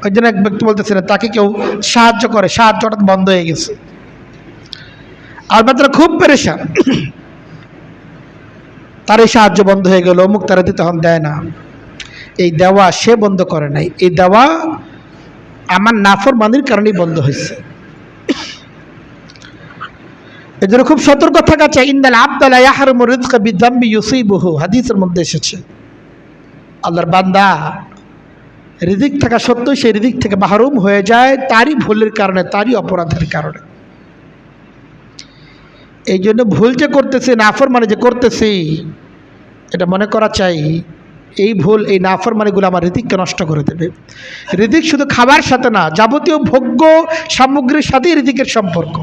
ওই জন্য এক ব্যক্তি বলতেছিলেন তাকে কেউ সাহায্য করে, সাহায্য হঠাৎ বন্ধ হয়ে গেছে, আর মাত্র খুব পেরেশান, তার এই সাহায্য বন্ধ হয়ে গেল, অমুক তারা দিতে হন দেয় না। এই দেওয়া সে বন্ধ করে নাই, এই দেওয়া আমার নাফরমানির কারণেই বন্ধ হয়েছে। এই জন্য খুব সতর্ক থাকা চাই। ইন্নাল আবদা লা ইয়াহরুমু রিজকা বিযামবি ইউসিবুহু, হাদিসের মধ্যে এসেছে আল্লাহর বান্দা রিজিক থাকা সত্ত্বেও সেই রিজিক থেকে মাহরুম হয়ে যায় তারই ভুলের কারণে, তারই অপরাধের কারণে। এই জন্য ভুল যে করতেছি, নাফরমানি যে করতেছি, এটা মনে করা চাই এই ভুল, এই নাফরমানিগুলো আমার রিজিককে নষ্ট করে দেবে। রিজিক শুধু খাবার সাথে না, যাবতীয় ভোগ্য সামগ্রীর সাথেই রিজিকের সম্পর্ক।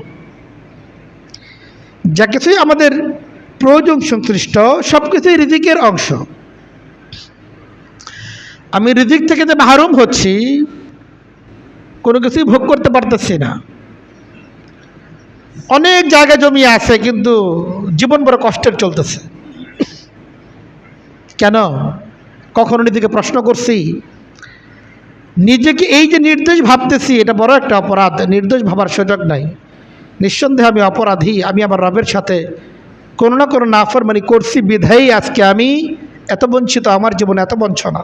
যা কিছুই আমাদের প্রয়োজন সংশ্লিষ্ট সব কিছুই রিজিকের অংশ। আমি রিজিক থেকে যে মাহরুম হচ্ছি, কোনো কিছুই ভোগ করতে পারতেছি না, অনেক জায়গা জমি আছে কিন্তু জীবন বড় কষ্টের চলতেছে। কেন? কখনো নিজেকে প্রশ্ন করছি? নিজেকে এই যে নির্দোষ ভাবতেছি, এটা বড় একটা অপরাধ। নির্দোষ ভাবার সুযোগ নাই। নিঃসন্দেহে আমি অপরাধী। আমি আমার রবের সাথে কোনো না কোনো নাফরমানি করছি বিধায়ী আজকে আমি এত বঞ্চিত, আমার জীবনে এত বঞ্চনা।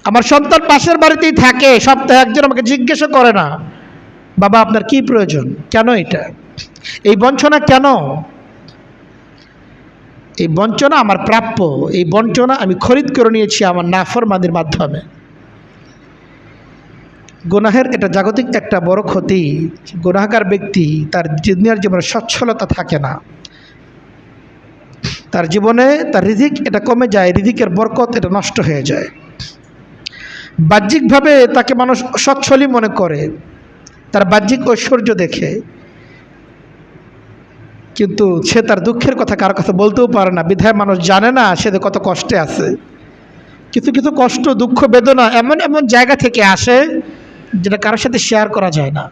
আমার সন্তান পাশের বাড়িতেই থাকে, সপ্তাহে একজন আমাকে জিজ্ঞাসা করে না, বাবা আপনার কি প্রয়োজন, কেন এটা, এই বঞ্চনা কেন? এই বঞ্চনা আমার প্রাপ্য। এই বঞ্চনা আমি খরিদ করে নিয়েছি আমার নাফরমানির মাধ্যমে। গুনাহের এটা জাগতিক একটা বড় ক্ষতি। গুনাহগার ব্যক্তি তার দুনিয়ার জীবনে সচ্ছলতা থাকে না, তার জীবনে তার রিজিক এটা কমে যায়, রিজিকের বরকত এটা নষ্ট হয়ে যায়। বাহ্যিকভাবে তাকে মানুষ সচ্ছলই মনে করে, তার বাহ্যিক ঐশ্বর্য দেখে, কিন্তু সে তার দুঃখের কথা কারো কাছে বলতেও পারে না, বিধায় মানুষ জানে না সে কত কষ্টে আছে। কিছু কিছু কষ্ট, দুঃখ, বেদনা এমন এমন জায়গা থেকে আসে যেটা কারোর সাথে শেয়ার করা যায় না।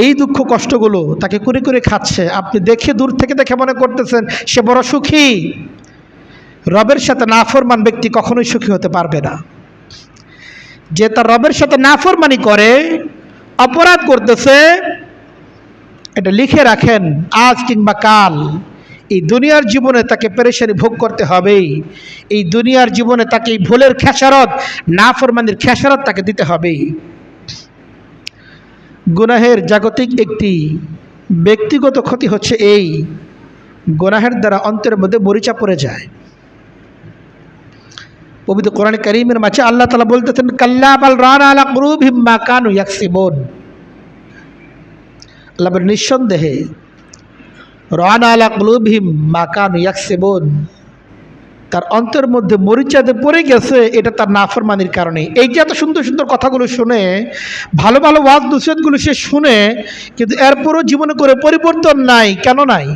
এই দুঃখ কষ্টগুলো তাকে করে করে খাচ্ছে। আপনি দেখে, দূর থেকে দেখে মনে করতেছেন সে বড় সুখী। রবের সাথে নাফরমান ব্যক্তি কখনোই সুখী হতে পারবে না। যে তার রবের সাথে নাফরমানি করে, অপরাধ করতেছে, এটা লিখে রাখেন, আজ কিংবা কাল এই দুনিয়ার জীবনে তাকে পেরেশানি ভোগ করতে হবেই। এই দুনিয়ার জীবনে তাকে এই ভুলের খেসারত, নাফরমানির খেসারত তাকে দিতে হবেই। গুনাহের জাগতিক একটি ব্যক্তিগত ক্ষতি হচ্ছে এই, গুনাহের দ্বারা অন্তরের মধ্যে মরিচা পড়ে যায়। পবিত্র কোরআন কারীমের মাঝে আল্লাহ তাআলা বলতেছেন, কাল্লা বাল রানা আলা কুলুবিহিম মা কানু ইয়াকসিবুন। আল্লাহ বলেন, নিঃসন্দেহে রানা আলা কুলুবিহিম মা কানু ইয়াকসিবুন, তার অন্তরের মধ্যে মরিচাতে পড়ে গেছে, এটা তার নাফরমানির কারণে। এই যে এত সুন্দর সুন্দর কথাগুলো শুনে, ভালো ভালো ওয়াজ নসিহতগুলো সে শুনে, কিন্তু এরপরও জীবনে করে পরিবর্তন নাই। কেন নাই?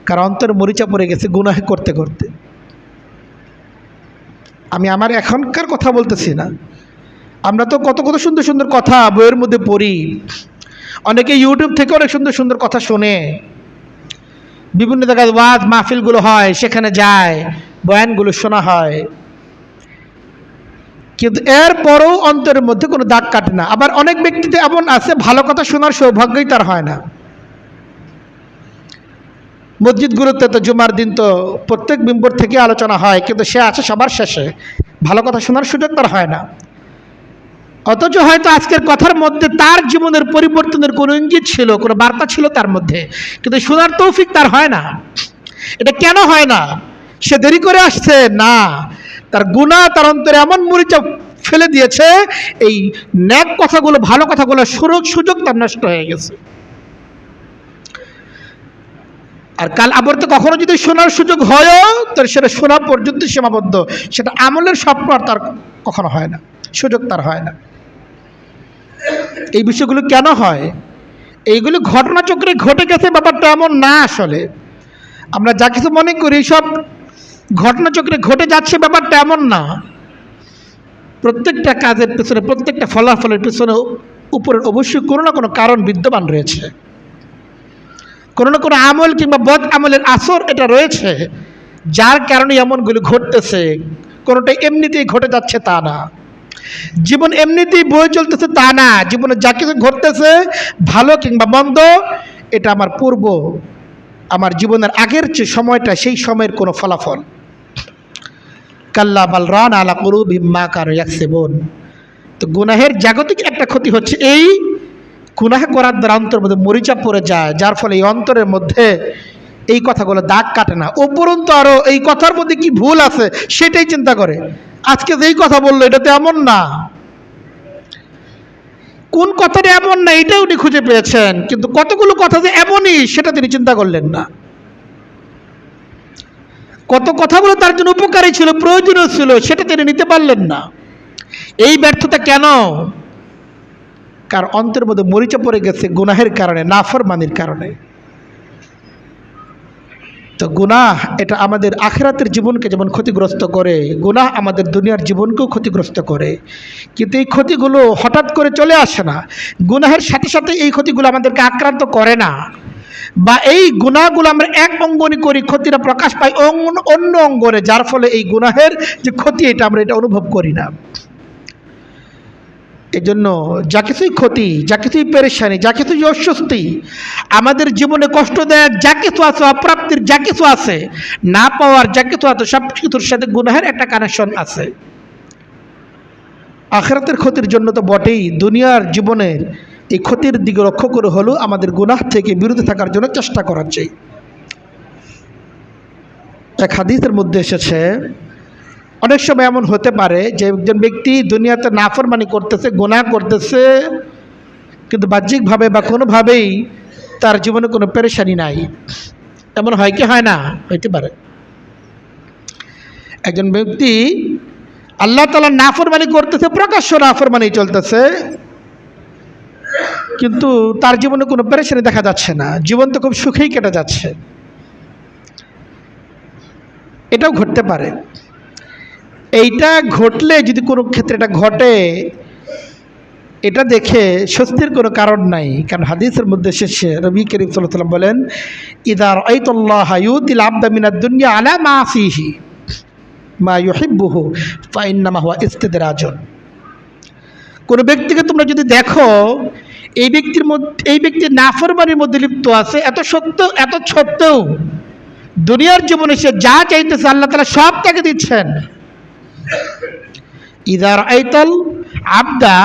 কারণ অন্তরে মরিচা পড়ে গেছে গুনাহ করতে করতে। আমি আমার এখনকার কথা বলতেছি না, আমরা তো কত কত সুন্দর সুন্দর কথা বইয়ের মধ্যে পড়ি। অনেকে ইউটিউব থেকে অনেক সুন্দর সুন্দর কথা শোনে, বিভিন্ন জায়গায় ওয়াজ মাহফিলগুলো হয়, সেখানে যায়, বয়ানগুলো শোনা হয়, কিন্তু এরপরও অন্তরের মধ্যে কোনো দাগ কাটে না। আবার অনেক ব্যক্তিতে এমন আছে, ভালো কথা শোনার সৌভাগ্যই তার হয় না। মসজিদগুলোতে তো জুমার দিন তো প্রত্যেক মেম্বর থেকে আলোচনা হয়, কিন্তু সে আছে সবার শেষে, ভালো কথা শোনার সুযোগ তার হয় না। অথচ হয়তো আজকের কথার মধ্যে তার জীবনের পরিবর্তনের কোনো ইঙ্গিত ছিল, কোনো বার্তা ছিল তার মধ্যে, কিন্তু শোনার তৌফিক তার হয় না। এটা কেন হয় না? সে দেরি করে আসছে না, তার গুনাহ তার অন্তরে এমন মরিচা ফেলে দিয়েছে, এই ন্যাক কথাগুলো, ভালো কথাগুলো সুযোগ তার নষ্ট হয়ে গেছে। আর কাল আবার তো কখনো যদি শোনার সুযোগ হয়ও, তার সেটা শোনা পর্যন্ত সীমাবদ্ধ, সেটা আমলের স্বপ্ন আর তার কখনো হয় না, সুযোগ তার হয় না। এই বিষয়গুলো কেন হয়? এইগুলো ঘটনাচক্রে ঘটে গেছে, ব্যাপারটা এমন না। আসলে আমরা যা কিছু মনে করি সব ঘটনাচক্রে ঘটে যাচ্ছে, ব্যাপারটা এমন না। প্রত্যেকটা কাজের পেছনে, প্রত্যেকটা ফলাফলের পেছনে উপরের অবশ্যই কোনো না কোনো কারণ বিদ্যমান রয়েছে, কোনো না কোনো আমল কিংবা বদ আমলের আসর এটা রয়েছে, যার কারণে এমনগুলো ঘটতেছে। কোনোটা এমনিতেই ঘটে যাচ্ছে তা না, জীবন এমনিতেই বয়ে চলতেছে তা না। জীবনে যা কিছু ঘটতেছে, ভালো কিংবা মন্দ, এটা আমার পূর্ব, আমার জীবনের আগের যে সময়টা, সেই সময়ের কোনো ফলাফল। কাল্লা বাল রানা আলা কুলুবিহিম মা কানু ইয়াকসিবুন। তো গুনাহের জাগতিক একটা ক্ষতি হচ্ছে এই, গুনাহ করার দ্বারা অন্তরের মধ্যে মরিচা পড়ে যায়, যার ফলে এই অন্তরের মধ্যে এই কথাগুলো দাগ কাটে না। উপরন্তু আরও এই কথার মধ্যে কি ভুল আছে সেটাই চিন্তা করে। আজকে যেই কথা বললো এটা তো এমন না, কোন কথাটা এমন না এটাও উনি খুঁজে পেয়েছেন, কিন্তু কতগুলো কথা যে এমনই সেটা তিনি চিন্তা করলেন না। কত কথাগুলো তার জন্য উপকারী ছিল, প্রয়োজনীয় ছিল, সেটা তিনি নিতে পারলেন না। এই ব্যর্থতা কেন? কার অন্তরের মধ্যে মরিচা পড়ে গেছে গুনাহের কারণে, নাফরমানির কারণে। তো গুনাহ এটা আমাদের আখিরাতের জীবনকে যেমন ক্ষতিগ্রস্ত করে, গুনাহ আমাদের দুনিয়ার জীবনকেও ক্ষতিগ্রস্ত করে। কিন্তু এই ক্ষতিগুলো হঠাৎ করে চলে আসে না, গুনাহের সাথে সাথে এই ক্ষতিগুলো আমাদেরকে আক্রান্ত করে না, বা এই গুনাহগুলো আমরা এক অঙ্গনে করি, ক্ষতিটা প্রকাশ পায় অন্য অঙ্গনে, যার ফলে এই গুনাহের যে ক্ষতি এটা আমরা এটা অনুভব করি না। এই জন্য যা কিছুই ক্ষতি, যা কিছুই পেরেশানি, যা কিছুই অস্বস্তি, আমাদের জীবনে কষ্টদায়ক যা কিছু আছে, অপ্রাপ্তির যা কিছু আছে, না পাওয়ার যা কিছু আছে, সব কিছুর সাথে গুনাহের একটা কানেকশন আছে। আখিরাতের ক্ষতির জন্য তো বটেই, দুনিয়ার জীবনের এই ক্ষতির দিকে লক্ষ্য করে হলেও আমাদের গুনাহ থেকে বিরত থাকার জন্য চেষ্টা করা চাই। এক হাদিসের মধ্যে এসেছে, অনেক সময় এমন হতে পারে যে একজন ব্যক্তি দুনিয়াতে নাফরমানি করতেছে, গুনাহ করতেছে, কিন্তু বাহ্যিকভাবে বা কোনোভাবেই তার জীবনে কোনো পেরেশানি নাই। এমন হয় কি হয় না? হইতে পারে। একজন ব্যক্তি আল্লাহ তাআলা নাফরমানি করতেছে, প্রকাশ্য নাফরমানি চলতেছে, কিন্তু তার জীবনে কোনো পেরেশানি দেখা যাচ্ছে না, জীবন তো খুব সুখেই কেটে যাচ্ছে। এটাও ঘটতে পারে। এইটা ঘটলে, যদি কোনো ক্ষেত্রে এটা ঘটে, এটা দেখে স্বস্তির কোনো কারণ নাই। কারণ হাদিসের মধ্যে শেষে নবী করিম সাল্লাল্লাহু আলাইহি ওয়াসাল্লাম বলেন, ইযা রাআইতুল্লাহা ইউতিল আবদা মিনাদ দুনিয়া আলা মা ফিহি মা ইউহিব্বুহু ফা ইন্নামা হুয়া ইস্তিদরাজুন। কোনো ব্যক্তিকে তোমরা যদি দেখো এই ব্যক্তি নাফরমানির মধ্যে লিপ্ত আছে, এত সত্ত্বেও দুনিয়ার জীবনে সে যা চাইতেছে আল্লাহ তাআলা সব তাকে দিচ্ছেন। ইযা রাআইতাল আবদা,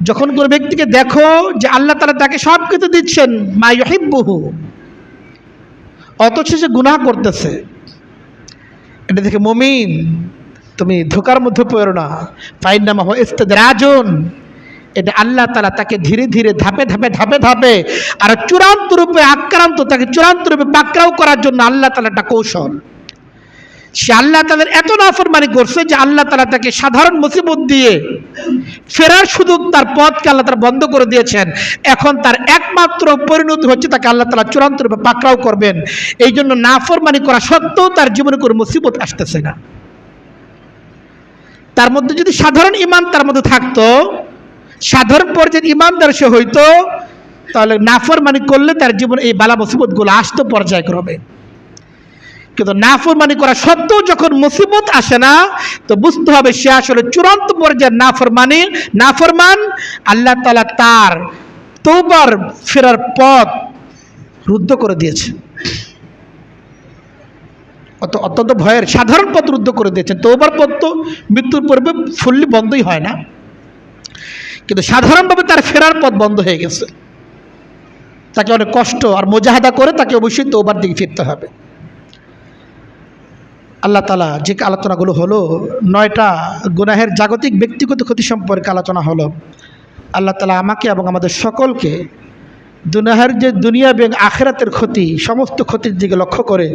যখন কোনো ব্যক্তিকে দেখো যে আল্লাহ তাআলা তাকে সব কিছু দিচ্ছেন, মা ইউহিব্বুহু, অথচ সে গুনাহ করতেছে, এটা দেখে মুমিন তুমি ধোঁকার মধ্যে পড়ো না। ফাইন্নামা হুয়া ইস্তিদরাজুন, এটা আল্লাহ তাআলা তাকে ধীরে ধীরে ধাপে ধাপে আর চূড়ান্ত রূপে তাকে চূড়ান্ত রূপে পাকড়াও করার জন্য আল্লাহ তাআলা একটা কৌশল। সে আল্লাহ তাআলার এত নাফরমানি করছে যে আল্লাহ তাআলা তাকে সাধারণ মুসিবত দিয়ে ফেরার সুযোগ, তার পথকে আল্লাহ তাআলা বন্ধ করে দিয়েছেন। এখন তার একমাত্র পরিণতি হচ্ছে তাকে আল্লাহ তাআলা চূড়ান্ত রূপে পাকড়াও করবেন। এই জন্য নাফরমানি করা সত্ত্বেও তার জীবনে কোনো মুসিবত আসতেছে না। তার মধ্যে যদি সাধারণ ঈমান তার মধ্যে থাকতো, সাধারণ পর্যায়ের ঈমানদার সে হইতো, তাহলে নাফরমানি করলে তার জীবনে এই বালা মুসিবতগুলো আসতো পর্যায়ক্রমে। কিন্তু নাফরমানি করা সত্ত্বেও যখন মুসিবত আসে না, তো বুঝতে হবে সে আসলে চূড়ান্ত পর্যায়ের নাফরমান। আল্লাহ তাআলা তার তওবার ফেরার পথ রুদ্ধ করে দিয়েছে, অত্যন্ত ভয়ের সাধারণ পথ রুদ্ধ করে দিয়েছেন। তওবার পথ তো মৃত্যুর পূর্বে ফুললি বন্ধই হয় না, কিন্তু সাধারণভাবে তার ফেরার পথ বন্ধ হয়ে গেছে। তাকে অনেক কষ্ট আর মুজাহাদা করে তাকে অবশ্যই তওবার দিকে ফিরতে হবে। আল্লাহ তাআলা যে আলোচনাগুলো হলো, 9টা গুনাহের জাগতিক ব্যক্তিগত ক্ষতি সম্পর্কে আলোচনা হলো। আল্লাহ তাআলা আমাকে এবং আমাদের সকলকে গুনাহের যে দুনিয়া এবং আখিরাতের ক্ষতি, সমস্ত ক্ষতির দিকে লক্ষ্য করে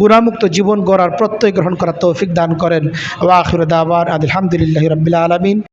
গুনাহমুক্ত জীবন গড়ার প্রত্যয় গ্রহণ করার তৌফিক দান করেন। ওয়া আখিরু দাওয়ানা আলহামদুলিল্লাহি রাব্বিল আলামিন।